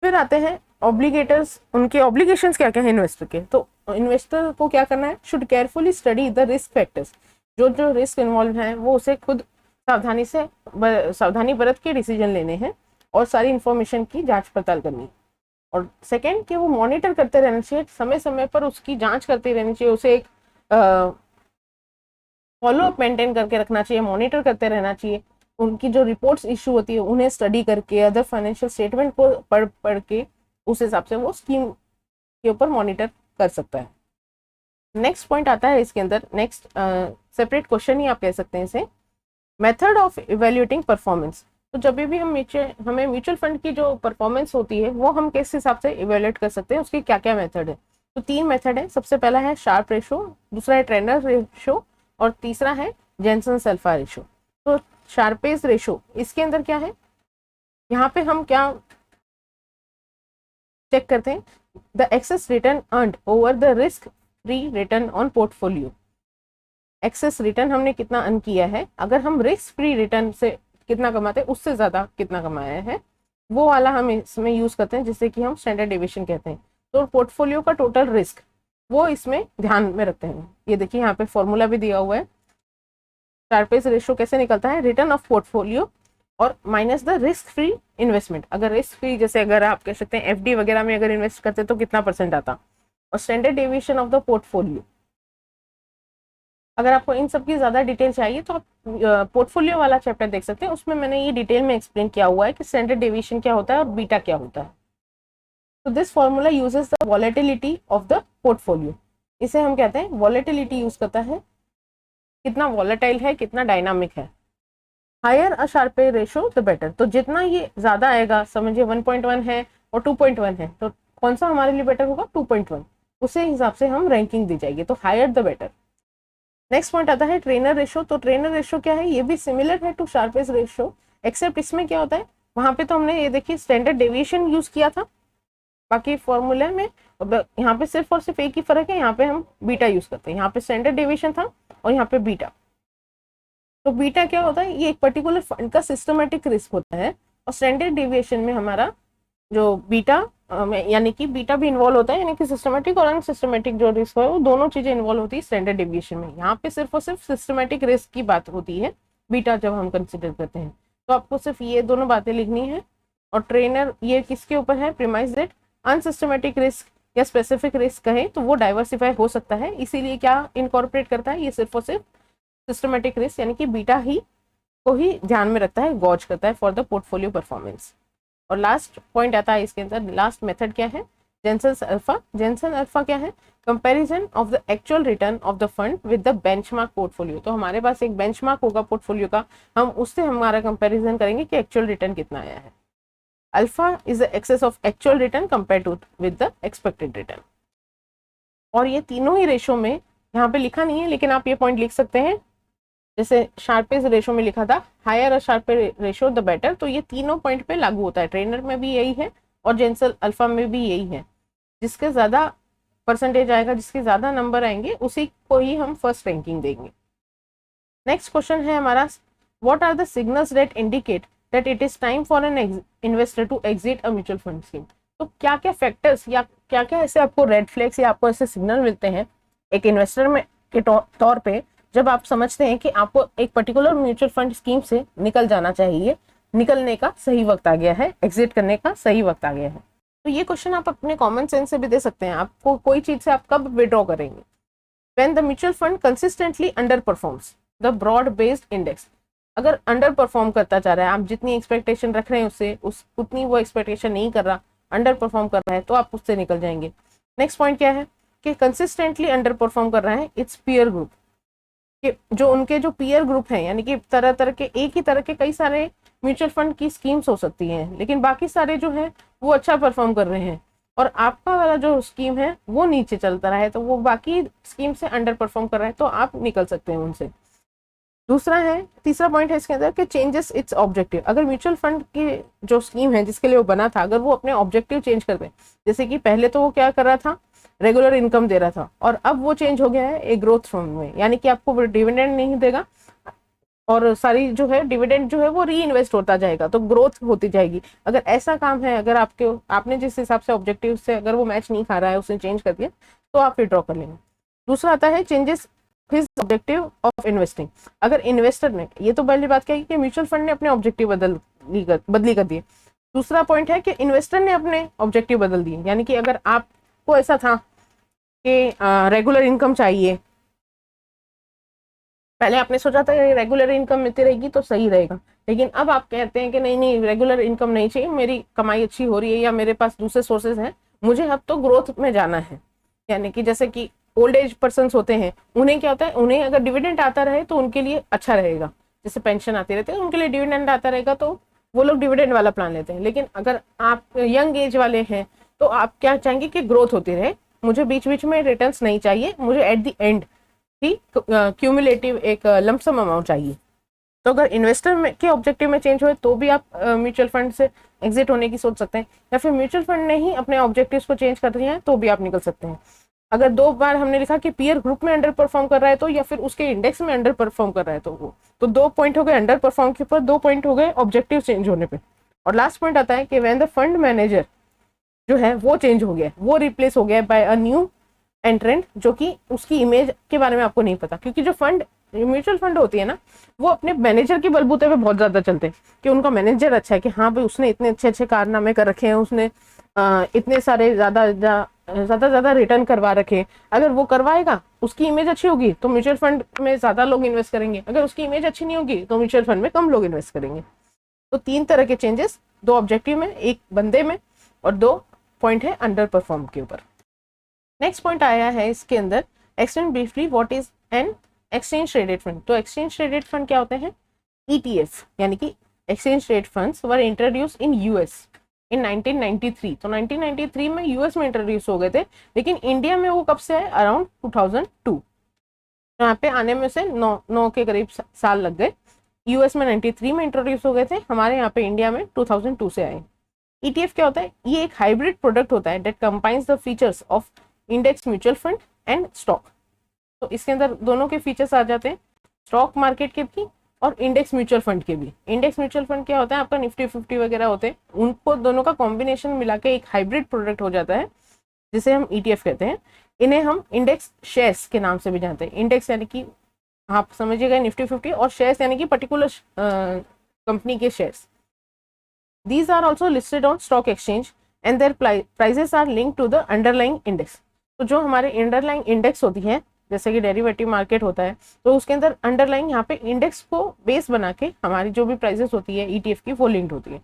फिर आते हैं ऑब्लिगेटर्स, उनके ऑब्लिगेशंस क्या क्या है इन्वेस्टर के। तो इन्वेस्टर को क्या करना है, should carefully study the risk factors. जो जो रिस्क इन्वॉल्व हैं वो उसे खुद सावधानी बरत के डिसीजन लेने हैं, और सारी इंफॉर्मेशन की जांच पड़ताल करनी है। और सेकेंड कि वो मॉनिटर करते रहना चाहिए, समय समय पर उसकी जांच करते रहनी चाहिए, उसे एक फॉलो अप मेंटेन करके रखना चाहिए, मॉनिटर करते रहना चाहिए। उनकी जो रिपोर्ट्स इशू होती है उन्हें स्टडी करके, अदर फाइनेंशियल स्टेटमेंट को पढ़ के उस हिसाब से वो स्कीम के ऊपर मॉनिटर कर सकता है। नेक्स्ट पॉइंट आता है इसके अंदर, नेक्स्ट सेपरेट क्वेश्चन ही आप कह सकते हैं इसे, मेथड ऑफ इवेल्युएटिंग परफॉर्मेंस। तो जब भी हमें म्यूचुअल फंड की जो परफॉर्मेंस होती है वो हम किस हिसाब से इवेल्युएट कर सकते हैं, उसकी क्या क्या मेथड है। तो 3 मेथड है। सबसे पहला है शार्प रेशो, दूसरा है ट्रेनर रेशो, और तीसरा है जेनसन सेल्फा रेशो। तो शार्पेज रेशो इसके अंदर क्या है, यहाँ पे हम क्या चेक करते हैं, the excess return earned over the risk free return on portfolio. Excess return हमने कितना अर्न किया है, अगर हम रिस्क फ्री रिटर्न से कितना कमाते हैं उससे ज्यादा कितना कमाया है, वो वाला हम इसमें यूज करते हैं, जिससे कि हम स्टैंडर्ड डेविएशन कहते हैं। तो पोर्टफोलियो का टोटल रिस्क वो इसमें ध्यान में रखते हैं। ये देखिए यहाँ पे फॉर्मूला भी दिया हुआ है। शार्पेज रेशो कैसे निकलता है, रिटर्न ऑफ पोर्टफोलियो और minus the risk free investment. अगर रिस्क फ्री, जैसे अगर आप कह सकते हैं एफडी वगैरह में अगर इन्वेस्ट करते तो कितना परसेंट आता, और standard deviation of the portfolio. अगर आपको इन सब की ज्यादा डिटेल चाहिए तो आप पोर्टफोलियो वाला चैप्टर देख सकते हैं, उसमें मैंने ये डिटेल में एक्सप्लेन किया हुआ है कि स्टैंडर्ड डेविएशन क्या होता है और बीटा क्या होता है। तो this formula uses the volatility of the portfolio. इसे हम कहते हैं वॉलेटिलिटी यूज करता है, कितना वॉलेटाइल है, कितना डायनामिक है। Higher a Sharpe ratio the better. तो जितना ये ज्यादा आएगा, समझिए 1.1 है और 2.1 है, तो कौन सा हमारे लिए बेटर होगा, 2.1। उसे हिसाब से हम रैंकिंग दी जाएगी, तो higher the better. Next point आता है ट्रेनर रेशो। तो ट्रेनर रेशो क्या है, ये भी सिमिलर है टू शार्पेज रेशो, एक्सेप्ट इसमें क्या होता है, वहां पे तो हमने ये देखिए स्टैंडर्ड डेविएशन यूज किया था, बाकी फॉर्मूले में यहाँ पे सिर्फ और सिर्फ एक ही फर्क है, यहाँ पे हम बीटा यूज करते हैं। यहाँ पे स्टैंडर्ड डेविएशन था और यहाँ पे बीटा। तो बीटा क्या होता है, ये एक पर्टिकुलर फंड का सिस्टमेटिक रिस्क होता है, और स्टैंडर्ड डेविएशन में हमारा जो बीटा यानी कि बीटा भी इन्वॉल्व होता है, यानी कि सिस्टमेटिक और अनसिस्टमेटिक जो रिस्क है वो दोनों चीजें इन्वॉल्व होती है स्टैंडर्ड डेविएशन में। यहाँ पे सिर्फ और सिर्फ सिस्टमेटिक रिस्क की बात होती है बीटा जब हम कंसिडर करते हैं। तो आपको सिर्फ ये दोनों बातें लिखनी है। और ट्रेनर ये किसके ऊपर है, प्रीमाइज दैट अनसिस्टमेटिक रिस्क या स्पेसिफिक रिस्क कहे तो वो डाइवर्सिफाई हो सकता है, इसीलिए क्या इनकॉर्पोरेट करता है, ये सिर्फ और सिर्फ सिस्टमेटिक रिस्क यानी कि बीटा ही को ही ध्यान में रखता है, गॉज करता है फॉर द पोर्टफोलियो परफॉर्मेंस। और लास्ट पॉइंट आता है इसके अंदर, लास्ट मेथड क्या है, जेनसन अल्फा क्या है? Comparison of the actual return of the fund with the benchmark portfolio. तो हमारे पास एक बेंचमार्क होगा पोर्टफोलियो का, हम उससे हमारा कंपैरिजन करेंगे कि एक्चुअल रिटर्न कितना आया है। Alpha is the excess of actual return compare to with the expected return. और ये तीनों ही रेशो में, यहाँ पे लिखा नहीं है लेकिन आप ये पॉइंट लिख सकते हैं, जैसे शार्पेस्ट रेशो में लिखा था हायर और शार्पेस्ट रेशो द बेटर, तो ये तीनों पॉइंट पे लागू होता है। ट्रेनर में भी यही है और जेंसन अल्फा में भी यही है। जिसके ज्यादा परसेंटेज आएगा, जिसके ज्यादा नंबर आएंगे, उसी को ही हम फर्स्ट रैंकिंग देंगे। नेक्स्ट क्वेश्चन है हमारा, what are the signals that indicate that it is time for an investor to exit a mutual fund scheme. तो क्या क्या फैक्टर्स या क्या क्या ऐसे आपको रेड फ्लैग्स या आपको ऐसे सिग्नल मिलते हैं एक इन्वेस्टर में के तौर पे, जब आप समझते हैं कि आपको एक पर्टिकुलर म्यूचुअल फंड स्कीम से निकल जाना चाहिए, निकलने का सही वक्त आ गया है, एग्जिट करने का सही वक्त आ गया है। तो ये क्वेश्चन आप अपने कॉमन सेंस से भी दे सकते हैं। आपको कोई चीज से आप कब विड्रॉ करेंगे? When the mutual fund consistently under performs the broad based index. अगर अंडर परफॉर्म करता जा रहा है, आप जितनी एक्सपेक्टेशन रख रहे हैं उससे उतनी वो एक्सपेक्टेशन नहीं कर रहा, अंडर परफॉर्म कर रहा है, तो आप उससे निकल जाएंगे। नेक्स्ट पॉइंट क्या है कि कंसिस्टेंटली अंडर परफॉर्म कर रहा है इट्स पीयर ग्रुप, कि जो उनके जो पीयर ग्रुप हैं, यानी कि तरह तरह के एक ही तरह के कई सारे म्यूचुअल फंड की स्कीम्स हो सकती हैं, लेकिन बाकी सारे जो हैं वो अच्छा परफॉर्म कर रहे हैं और आपका वाला जो स्कीम है वो नीचे चलता रहा है, तो वो बाकी स्कीम से अंडर परफॉर्म कर रहा है, तो आप निकल सकते हैं उनसे। दूसरा है, तीसरा पॉइंट है इसके अंदर कि चेंजेस इट्स ऑब्जेक्टिव। अगर म्यूचुअल फंड की जो स्कीम है जिसके लिए वो बना था, अगर वो अपने ऑब्जेक्टिव चेंज कर दे, जैसे कि पहले तो वो क्या कर रहा था, रेगुलर इनकम दे रहा था, और अब वो चेंज हो गया है एक ग्रोथ फंड में, यानी कि आपको डिविडेंड नहीं देगा और सारी जो है डिविडेंड जो है वो री इन्वेस्ट होता जाएगा, तो ग्रोथ होती जाएगी। अगर ऐसा काम है, अगर आपने जिस हिसाब से ऑब्जेक्टिव से अगर वो मैच नहीं खा रहा है, उसने चेंज कर दिया, तो आप विड्रॉ कर लेंगे। दूसरा आता है changes his objective of investing. अगर इन्वेस्टर ने, ये तो पहली बात क्या है कि म्यूचुअल फंड ने अपने ऑब्जेक्टिव बदली कर दिए। दूसरा पॉइंट है कि इन्वेस्टर ने अपने ऑब्जेक्टिव बदल दिए, यानी कि अगर आपको ऐसा था कि रेगुलर इनकम चाहिए, पहले आपने सोचा था रेगुलर इनकम मिलती रहेगी तो सही रहेगा, लेकिन अब आप कहते हैं कि नहीं नहीं, रेगुलर इनकम नहीं चाहिए, मेरी कमाई अच्छी हो रही है या मेरे पास दूसरे सोर्सेज हैं, मुझे अब तो ग्रोथ में जाना है। यानी कि जैसे कि ओल्ड एज पर्सन होते हैं, उन्हें क्या होता है, उन्हें अगर डिविडेंड आता रहे तो उनके लिए अच्छा रहेगा, जैसे पेंशन आती रहती है उनके लिए डिविडेंड आता रहेगा, तो वो लोग डिविडेंड वाला प्लान लेते हैं। लेकिन अगर आप यंग एज वाले हैं तो आप क्या चाहेंगे कि ग्रोथ होती रहे, मुझे बीच बीच में रिटर्न्स नहीं चाहिए, मुझे at the and he cumulative एक लमसम अमाउंट चाहिए। तो अगर इन्वेस्टर के ऑब्जेक्टिव में चेंज हुए तो भी आप म्यूचुअल फंड से एग्जिट होने की सोच सकते हैं, या फिर म्यूचुअल फंड ने ही अपने ऑब्जेक्टिव्स को चेंज कर दिए हैं तो भी आप निकल सकते हैं। अगर दो बार हमने लिखा कि पीयर ग्रुप में अंडर परफॉर्म कर रहा है तो, या फिर उसके इंडेक्स में अंडर परफॉर्म कर रहा है तो वो, तो 2 पॉइंट हो गए अंडर परफॉर्म के ऊपर, 2 पॉइंट हो गए ऑब्जेक्टिव चेंज होने पे। और लास्ट पॉइंट आता है कि व्हेन द फंड मैनेजर जो है वो चेंज हो गया, वो रिप्लेस हो गया बाय अ न्यू एंट्रेंट, जो कि उसकी इमेज के बारे में आपको नहीं पता, क्योंकि जो फंड म्यूचुअल फंड होती है ना, वो अपने मैनेजर के बलबूते पे बहुत ज्यादा चलते हैं कि उनका मैनेजर अच्छा है, कि हाँ भाई उसने इतने अच्छे अच्छे कारनामे कर रखे हैं, उसने इतने सारे ज्यादा रिटर्न करवा रखे। अगर वो करवाएगा, उसकी इमेज अच्छी होगी तो म्यूचुअल फंड में ज्यादा लोग इन्वेस्ट करेंगे, अगर उसकी इमेज अच्छी नहीं होगी तो म्यूचुअल फंड में कम लोग इन्वेस्ट करेंगे। तो 3 तरह के चेंजेस, 2 ऑब्जेक्टिव में, एक बंदे में, और 2 पॉइंट है अंडर परफॉर्म के ऊपर। नेक्स्ट पॉइंट आया है इसके अंदर, explain briefly what is an exchange traded fund. तो एक्सचेंज ट्रेडेड फंड क्या होते हैं? ETF, यानी कि एक्सचेंज ट्रेड फंड्स वर इंट्रोड्यूस इन US इन 1993। तो 1993 में US में इंट्रोड्यूस हो गए थे, लेकिन इंडिया में वो कब से है? अराउंड 2002। तो यहाँ पे आने में से 9 के करीब साल लग गए। US में 93 में इंट्रोड्यूस हो गए थे, हमारे यहाँ पे इंडिया में 2002 से आए। ETF क्या होता है? ये एक हाइब्रिड प्रोडक्ट होता है that combines the features of index mutual fund and stock. तो इसके अंदर दोनों के फीचर्स आ जाते हैं, स्टॉक मार्केट के भी और इंडेक्स म्यूचुअल फंड के भी। इंडेक्स म्यूचुअल फंड क्या होता है? आपका निफ्टी 50 वगैरह होते हैं, उनको दोनों का कॉम्बिनेशन मिला के एक हाइब्रिड प्रोडक्ट हो जाता है, जिसे हम ETF कहते हैं। इन्हें हम इंडेक्स शेयर्स के नाम से भी जानते हैं। इंडेक्स यानी कि आप समझिएगा निफ्टी 50, और शेयर्स यानी कि पर्टिकुलर कंपनी के shares. These are also listed on stock exchange and their prices are linked to the underlying index। तो जो हमारे अंडरलाइंग इंडेक्स होती है, जैसे कि डेरिवेटिव मार्केट होता है, तो उसके अंदर अंडरलाइंग यहाँ पे इंडेक्स को बेस बना के हमारी जो भी प्राइसेस होती है ETF की, वो लिंक्ड होती है।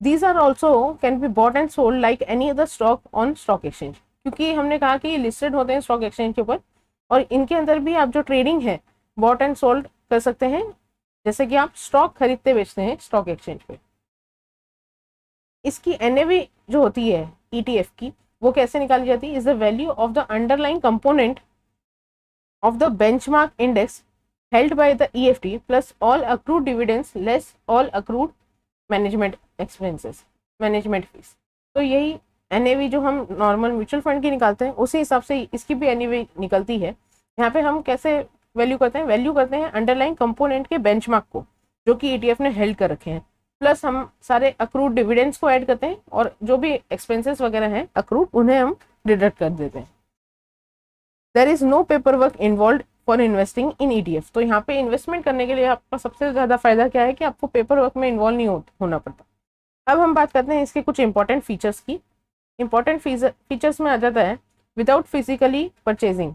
These are also can be bought and sold like any other stock on stock exchange, क्योंकि हमने कहा कि ये लिस्टेड होते हैं स्टॉक एक्सचेंज के ऊपर, और इनके अंदर भी आप जो ट्रेडिंग है बॉट एंड सोल्ड कर सकते हैं, जैसे कि आप स्टॉक खरीदते बेचते हैं स्टॉक एक्सचेंज पे। इसकी एनएवी जो होती है ईटीएफ की, वो कैसे निकाली जाती है? Is the value of the underlying component of the benchmark index held by the EFT plus all accrued dividends less all accrued management expenses, management fees। तो यही एनएवी जो हम नॉर्मल म्यूचुअल फंड की निकालते हैं उसी हिसाब से इसकी भी एनएवी निकलती है। यहाँ पे हम कैसे वैल्यू करते हैं? वैल्यू करते हैं अंडरलाइन कंपोनेंट के बेंचमार्क को जो कि ईटीएफ ने हेल्ड कर रखे हैं, प्लस हम सारे अक्रूड डिविडेंड्स को ऐड करते हैं और जो भी एक्सपेंसेस वगैरह हैं अक्रूड उन्हें हम डिडक्ट कर देते हैं। There is no paper work involve for investing in ETF. तो यहाँ पे इन्वेस्टमेंट करने के लिए आपका सबसे ज्यादा फायदा क्या है कि आपको पेपर वर्क में इन्वॉल्व नहीं होना पड़ता। अब हम बात करते हैं इसके कुछ इंपॉर्टेंट फीचर्स की। इंपॉर्टेंट फीचर्स में आ जाता है without physically purchasing.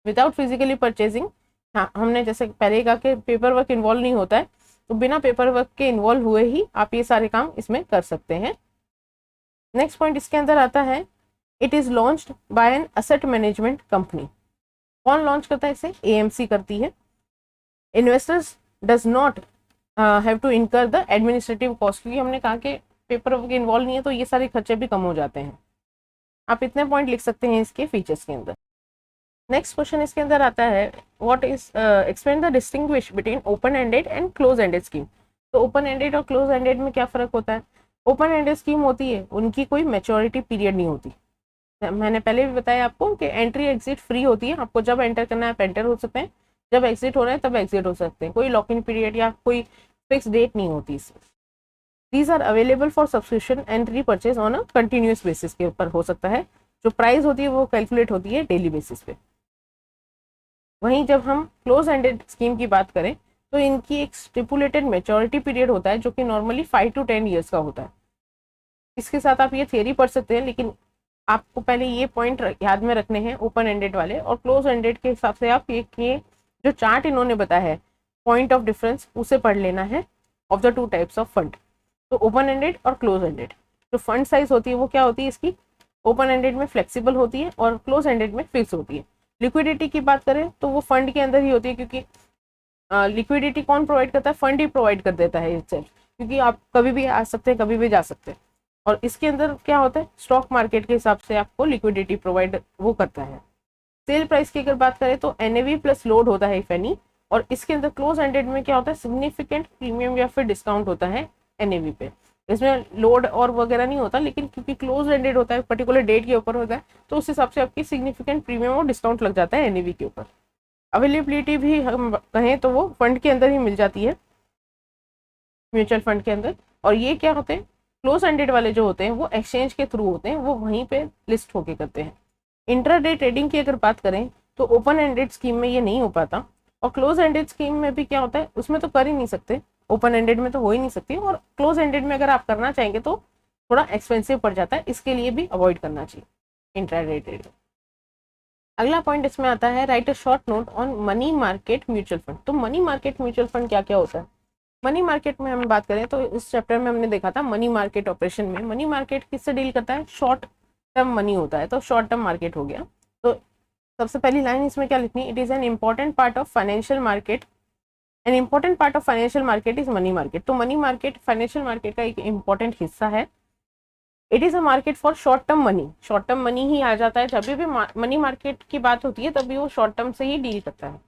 Without physically purchasing, हाँ हमने जैसे पहले कहा कि पेपर वर्क इन्वॉल्व नहीं होता है, तो बिना पेपर वर्क के इन्वॉल्व हुए ही आप ये सारे काम इसमें कर सकते हैं। नेक्स्ट पॉइंट इसके अंदर आता है it is launched by an asset management company. कौन लॉन्च करता है इसे? एएमसी करती है। Investors does not have to incur the administrative cost, क्योंकि हमने कहा कि पेपर वर्क इन्वॉल्व नहीं है तो ये सारे खर्चे भी कम हो जाते हैं। आप इतने पॉइंट लिख सकते हैं इसके फीचर्स के अंदर। नेक्स्ट क्वेश्चन इसके अंदर आता है what is explain the distinguish between open ended and close ended scheme. तो ओपन एंडेड और क्लोज एंडेड में क्या फर्क होता है? ओपन एंडेड स्कीम होती है उनकी कोई मैच्योरिटी पीरियड नहीं होती। मैंने पहले भी बताया आपको कि एंट्री एग्जिट फ्री होती है, आपको जब एंटर करना है आप एंटर हो सकते हैं, जब एग्जिट होना है तब एग्जिट हो सकते हैं, कोई लॉक इन पीरियड या कोई फिक्स डेट नहीं होती इसमें। These are available for subscription and repurchase on a continuous basis के ऊपर हो सकता है। जो प्राइस होती है वो कैलकुलेट होती है डेली बेसिस पे। वहीं जब हम क्लोज एंडेड स्कीम की बात करें तो इनकी एक स्टिपुलेटेड मैच्योरिटी पीरियड होता है जो कि नॉर्मली 5 to 10 ईयर्स का होता है। इसके साथ आप ये थियरी पढ़ सकते हैं, लेकिन आपको पहले ये पॉइंट याद में रखने हैं ओपन एंडेड वाले और क्लोज एंडेड के हिसाब से। आप ये जो चार्ट इन्होंने बताया है पॉइंट ऑफ डिफरेंस उसे पढ़ लेना है of the two types of fund. तो ओपन एंडेड और क्लोज एंडेड जो फंड साइज होती है वो क्या होती है इसकी? ओपन एंडेड में फ्लेक्सिबल होती है और क्लोज एंडेड में फिक्स होती है। लिक्विडिटी की बात करें तो वो फंड के अंदर ही होती है, क्योंकि लिक्विडिटी कौन प्रोवाइड करता है? फंड ही प्रोवाइड कर देता है इटसेल्फ, क्योंकि आप कभी भी आ सकते हैं कभी भी जा सकते हैं। और इसके अंदर क्या होता है? स्टॉक मार्केट के हिसाब से आपको लिक्विडिटी प्रोवाइड वो करता है। सेल प्राइस की अगर बात करें तो एनएवी प्लस लोड होता है इफ एनी, और इसके अंदर क्लोज एंडेड में क्या होता है? सिग्निफिकेंट प्रीमियम या फिर डिस्काउंट होता है एनएवी पे। इसमें लोड और वगैरह नहीं होता, लेकिन क्योंकि क्लोज एंडेड होता है पर्टिकुलर डेट के ऊपर होता है तो उस हिसाब से आपकी सिग्निफिकेंट प्रीमियम और डिस्काउंट लग जाता है एनएवी के ऊपर। अवेलेबिलिटी भी हम कहें तो वो फंड के अंदर ही मिल जाती है, म्यूचुअल फंड के अंदर। और ये क्या होते हैं? क्लोज एंडेड वाले जो होते हैं वो एक्सचेंज के थ्रू होते हैं, वो वहीं पे लिस्ट होके करते हैं। इंट्राडे ट्रेडिंग की अगर बात करें तो ओपन एंडेड स्कीम में ये नहीं हो पाता, और क्लोज एंडेड स्कीम में भी क्या होता है उसमें तो कर ही नहीं सकते, ओपन एंडेड में तो हो ही नहीं सकती, और क्लोज एंडेड में अगर आप करना चाहेंगे तो थोड़ा एक्सपेंसिव पड़ जाता है, इसके लिए भी अवॉइड करना चाहिए इंट्राडे ट्रेडिंग। अगला पॉइंट इसमें आता है right a short note on money market mutual fund. तो मनी मार्केट म्यूचुअल फंड क्या क्या होता है? मनी मार्केट में हम बात करें तो इस चैप्टर में हमने देखा था मनी मार्केट ऑपरेशन में मनी मार्केट किससे डील करता है? शॉर्ट टर्म मनी होता है, तो शॉर्ट टर्म मार्केट हो गया। तो सबसे पहली लाइन इसमें क्या लिखनी? It is an important part of financial market, an important part of financial market is money market. तो मनी मार्केट फाइनेंशियल मार्केट का एक इंपॉर्टेंट हिस्सा है। It is a market for short term money, short term money ही आ जाता है जब भी मनी मार्केट की बात होती है तभी वो शॉर्ट टर्म से ही डील करता है।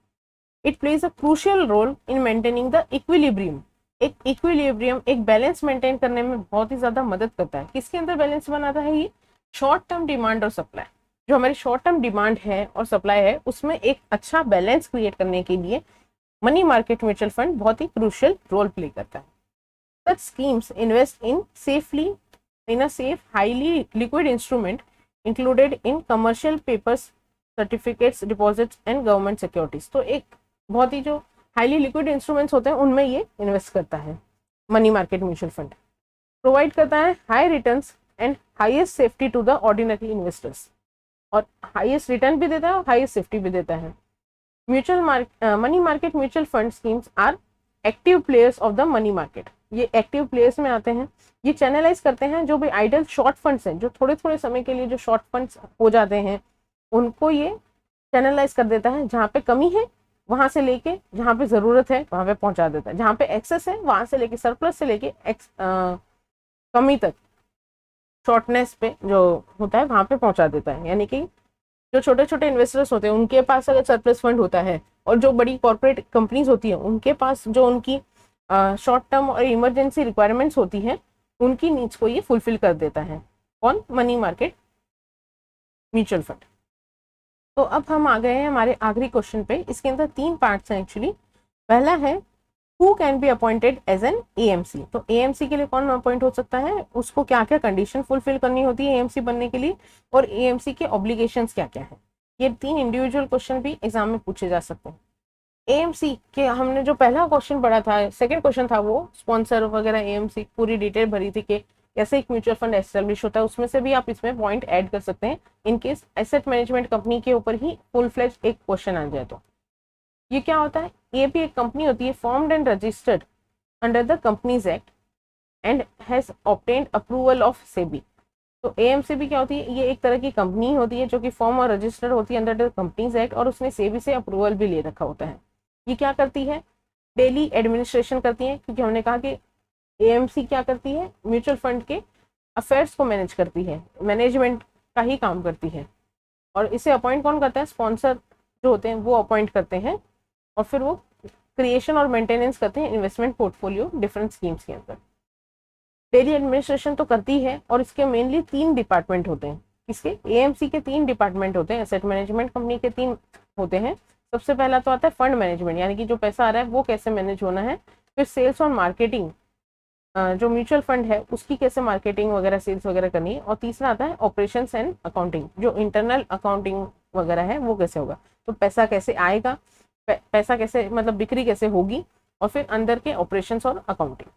It plays a crucial role in maintaining the equilibrium, एक इक्विलिब्रियम एक बैलेंस मेंटेन करने में बहुत ही ज्यादा मदद करता है। किसके अंदर बैलेंस बनाता है? ये शॉर्ट टर्म डिमांड और सप्लाई, जो हमारी शॉर्ट टर्म डिमांड है और सप्लाई है उसमें एक अच्छा बैलेंस क्रिएट करने के लिए मनी मार्केट म्यूचुअल फंड बहुत ही क्रूशियल रोल प्ले करता है। Such schemes invest in safely in a safe, highly liquid instrument included in commercial papers, certificates, deposits and government securities। तो एक बहुत ही जो हाईली लिक्विड इंस्ट्रूमेंट्स होते हैं उनमें ये इन्वेस्ट करता है। Money market mutual fund provide करता है high returns and highest safety to the ordinary investors, और हाईएस्ट रिटर्न भी देता है और हाईएस्ट सेफ्टी भी देता है। Money market mutual fund schemes are active players of the money market. ये एक्टिव प्लेयर्स में आते हैं। ये चैनलाइज करते हैं जो भी आइडल शॉर्ट फंड्स हैं, जो थोड़े थोड़े समय के लिए जो शॉर्ट फंड्स हो जाते हैं, उनको ये चैनलाइज कर देता है। जहाँ पे कमी है वहां से लेके जहाँ पे जरूरत है वहां पे पहुंचा देता है। जहाँ पे एक्सेस है वहां से लेके सरप्लस से लेके कमी तक शॉर्टनेस पे जो होता है वहां पे पहुंचा देता है। यानी कि जो छोटे छोटे इन्वेस्टर्स होते हैं उनके पास अगर सरप्लस फंड होता है, और जो बड़ी कॉर्पोरेट कंपनीज होती है उनके पास जो उनकी शॉर्ट टर्म और इमरजेंसी रिक्वायरमेंट्स होती हैं, उनकी नीड्स को ये फुलफिल कर देता है। कौन? Money market mutual fund. तो अब हम आ गए हैं हमारे आखिरी क्वेश्चन पे। इसके अंदर 3 पार्ट्स हैं एक्चुअली। पहला है who can be appointed as an AMC. तो एएमसी के लिए कौन अपॉइंट हो सकता है, उसको क्या क्या कंडीशन फुलफिल करनी होती है एएमसी बनने के लिए, और एएमसी के ऑब्लिगेशंस क्या क्या है। ये 3 इंडिविजुअल क्वेश्चन भी एग्जाम में पूछे जा सकते हैं। एएमसी के हमने जो पहला क्वेश्चन पढ़ा था, सेकंड क्वेश्चन था वो स्पॉन्सर वगैरह एएमसी पूरी डिटेल भरी थी कि कैसे एक म्यूचुअल फंड एस्टेब्लिश होता है। उसमें से भी आप इसमें पॉइंट ऐड कर सकते हैं in case asset management company के ऊपर ही फुल फ्लेज एक क्वेश्चन आ जाए। तो ये क्या होता है, ये भी एक कंपनी होती है formed and registered under the companies act and has obtained approval of SEBI. तो एएमसी भी क्या होती है, ये एक तरह की कंपनी होती है जो कि फॉर्म और रजिस्टर्ड होती है अंडर द कंपनीज एक्ट, और उसने सेबी से अप्रूवल भी ले रखा होता है। ये क्या करती है, डेली एडमिनिस्ट्रेशन करती है, क्योंकि हमने कहा कि एएमसी क्या करती है, म्यूचुअल फंड के अफेयर्स को मैनेज करती है, मैनेजमेंट का ही काम करती है। और इसे अपॉइंट कौन करता है, स्पॉन्सर जो होते हैं वो अपॉइंट करते हैं, और फिर वो क्रिएशन और मेंटेनेंस करते हैं इन्वेस्टमेंट पोर्टफोलियो डिफरेंट स्कीम्स के अंदर। डेली एडमिनिस्ट्रेशन तो करती है, और इसके मेनली 3 डिपार्टमेंट होते हैं। इसके एएमसी के 3 डिपार्टमेंट होते हैं, एसेट मैनेजमेंट कंपनी के 3 होते हैं। सबसे पहला तो आता है फंड मैनेजमेंट, यानी कि जो पैसा आ रहा है वो कैसे मैनेज होना है। फिर सेल्स और मार्केटिंग, जो म्यूचुअल फंड है उसकी कैसे मार्केटिंग वगैरह सेल्स वगैरह करनी है। और तीसरा आता है ऑपरेशंस एंड अकाउंटिंग, जो इंटरनल अकाउंटिंग वगैरह है वो कैसे होगा। तो पैसा कैसे आएगा, पैसा कैसे मतलब बिक्री कैसे होगी, और फिर अंदर के ऑपरेशंस और अकाउंटिंग।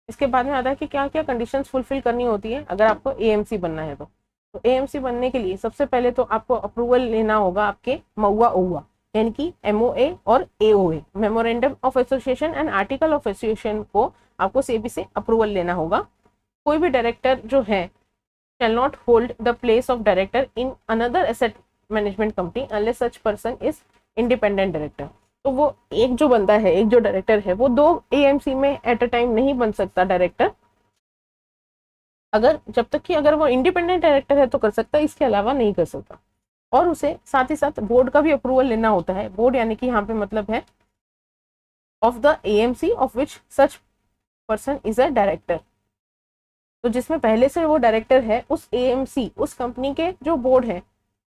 इसके बाद में आता है कि क्या क्या कंडीशंस फुलफिल करनी होती है अगर आपको एएमसी बनना है। तो एएमसी बनने के लिए सबसे पहले तो आपको अप्रूवल लेना होगा आपके मऊआ ओहुआ, यानी कि एमओए और AOA, memorandum of association and article of association को आपको सेबी से अप्रूवल लेना होगा। कोई भी डायरेक्टर जो है shall not hold the place of director in another asset management company unless such person is independent director। तो वो एक जो बंदा है, एक जो डायरेक्टर है, वो 2 एएमसी में एट अ टाइम नहीं बन सकता डायरेक्टर। अगर जब तक कि अगर वो इंडिपेंडेंट डायरेक्टर है तो कर सकता है, इसके अलावा नहीं कर सकता। और उसे साथ ही साथ बोर्ड का भी अप्रूवल लेना होता है। बोर्ड यानी कि यहाँ पे मतलब है of the AMC of which such person is a director. तो जिसमें पहले से वो डायरेक्टर है, उस एएमसी उस कंपनी के जो बोर्ड है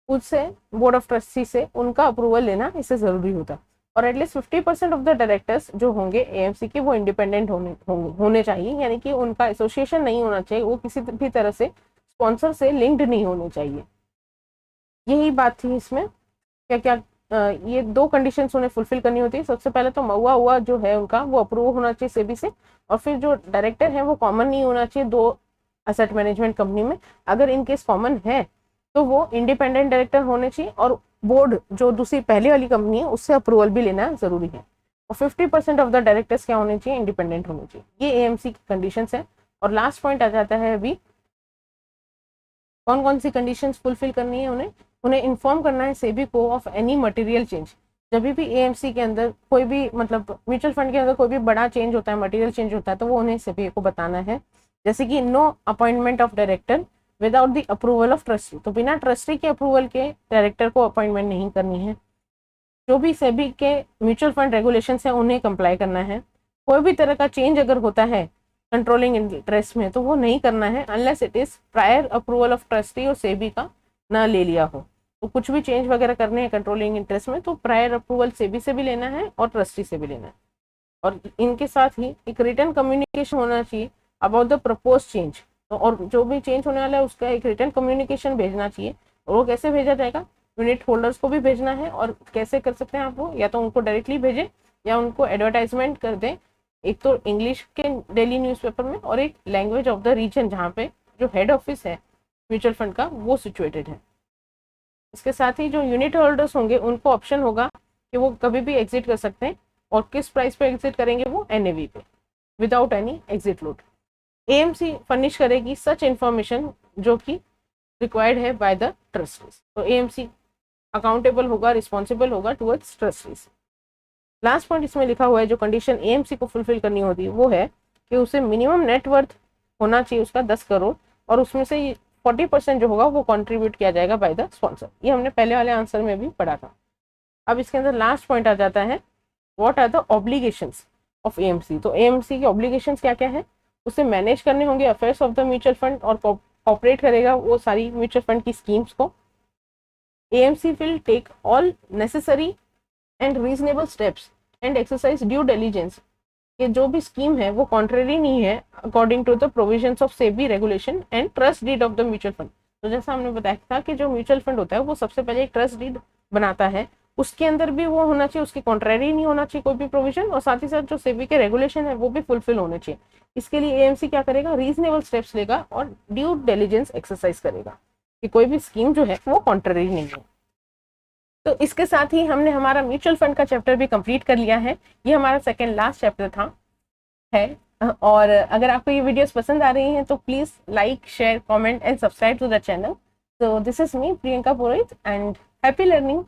उससे, बोर्ड ऑफ ट्रस्टी से उनका अप्रूवल लेना इससे जरूरी होता है। और एटलीस्ट 50% ऑफ द डायरेक्टर्स जो होंगे एएमसी के वो इंडिपेंडेंट होने चाहिए, यानी कि उनका एसोसिएशन नहीं होना चाहिए, वो किसी भी तरह से स्पॉन्सर से लिंक्ड नहीं होने चाहिए। यही बात थी इसमें। क्या क्या ये 2 कंडीशंस उन्हें फुलफिल करनी होती है। सबसे पहले तो मऊआ हुआ जो है उनका वो अप्रूव होना चाहिए सेबी से, और फिर जो डायरेक्टर है वो कॉमन नहीं होना चाहिए 2 एसेट मैनेजमेंट कंपनी में। अगर इनकेस कॉमन है तो वो इंडिपेंडेंट डायरेक्टर होने चाहिए, और बोर्ड जो दूसरी पहले वाली कंपनी है उससे अप्रूवल भी लेना जरूरी है। और 50% ऑफ द डायरेक्टर्स क्या होने चाहिए, इंडिपेंडेंट होने चाहिए। ये एएमसी की कंडीशन है। और लास्ट पॉइंट आ जाता है अभी कौन कौन सी कंडीशंस फुलफिल करनी है उन्हें इन्फॉर्म करना है सेबी को ऑफ एनी मटेरियल चेंज। जब भी एएमसी के अंदर कोई भी मतलब म्यूचुअल फंड के अंदर कोई भी बड़ा चेंज होता है, मटेरियल चेंज होता है, तो वो उन्हें सेबी को बताना है। जैसे कि no appointment of director without the approval of trustee, तो बिना ट्रस्टी के अप्रूवल के डायरेक्टर को अपॉइंटमेंट नहीं करनी है। जो भी सेबी के म्यूचुअल फंड रेगुलेशन है उन्हें कंप्लाई करना है। कोई भी तरह का चेंज अगर होता है कंट्रोलिंग इंटरेस्ट में तो वो नहीं करना है unless it is prior approval of trustee और सेबी का ना ले लिया हो। तो कुछ भी चेंज वगैरह करने हैं कंट्रोलिंग इंटरेस्ट में तो प्रायर अप्रूवल सेबी से भी लेना है और ट्रस्टी से भी लेना है। और इनके साथ ही एक रिटन कम्युनिकेशन होना चाहिए अबाउट द प्रपोज चेंज। तो और जो भी चेंज होने वाला है उसका एक रिटन कम्युनिकेशन भेजना चाहिए। और वो कैसे भेजा जाएगा, यूनिट होल्डर्स को भी भेजना है। और कैसे कर सकते हैं आप वो, या तो उनको डायरेक्टली भेजें या उनको एडवर्टाइजमेंट कर दें, एक तो इंग्लिश के डेली न्यूज़पेपर में और एक लैंग्वेज ऑफ द रीजन जहाँ पे जो हेड ऑफिस है म्यूचुअल फंड का वो सिचुएटेड है। इसके साथ ही जो यूनिट होल्डर्स होंगे उनको ऑप्शन होगा कि वो कभी भी एग्जिट कर सकते हैं और किस प्राइस पे एग्जिट करेंगे, वो एनएवी पे। Without any exit root. AMC furnish करेगी सच इंफॉर्मेशन जो कि रिक्वायर्ड है बाय द ट्रस्टीज। तो एएमसी अकाउंटेबल होगा, रिस्पॉन्सिबल होगा टुवर्ड्स ट्रस्टीज। लास्ट पॉइंट इसमें लिखा हुआ है, जो कंडीशन एएमसी को फुलफिल करनी होती है वो है कि उसे मिनिमम नेटवर्थ होना चाहिए उसका 10 करोड़, और उसमें से 40% जो होगा वो कंट्रीब्यूट किया जाएगा बाय द स्पॉन्सर। ये हमने पहले वाले आंसर में भी पढ़ा था। अब इसके अंदर लास्ट पॉइंट आ जाता है, what are the obligations of AMC. तो एएमसी के ऑब्लिगेशंस क्या क्या है, उसे मैनेज करने होंगे affairs of the mutual fund और ऑपरेट करेगा वो सारी म्यूचुअल फंड की स्कीम्स को। AMC will take all necessary and reasonable steps and exercise due diligence, कि जो भी स्कीम है वो कॉन्ट्रेरी नहीं है according to the provisions of SEBI regulation and trust deed of the mutual fund. तो जैसा हमने बताया था कि जो म्यूचुअल फंड होता है वो सबसे पहले एक ट्रस्ट डीड बनाता है, उसके अंदर भी वो होना चाहिए, उसकी कॉन्ट्रेरी नहीं होना चाहिए कोई भी प्रोविजन, और साथ ही साथ जो सेबी के रेगुलेशन है वो भी फुलफिल होने चाहिए। इसके लिए एएमसी क्या करेगा, रीजनेबल स्टेप्स लेगा और ड्यू डिलिजेंस एक्सरसाइज करेगा कि कोई भी स्कीम जो है वो कॉन्ट्रेरी नहीं है। तो इसके साथ ही हमने हमारा म्यूचुअल फंड का चैप्टर भी कंप्लीट कर लिया है। ये हमारा सेकेंड लास्ट चैप्टर था है। और अगर आपको ये वीडियोस पसंद आ रही हैं तो please like, share, comment and subscribe to the channel. So this is me, Priyanka Purohit, and happy learning.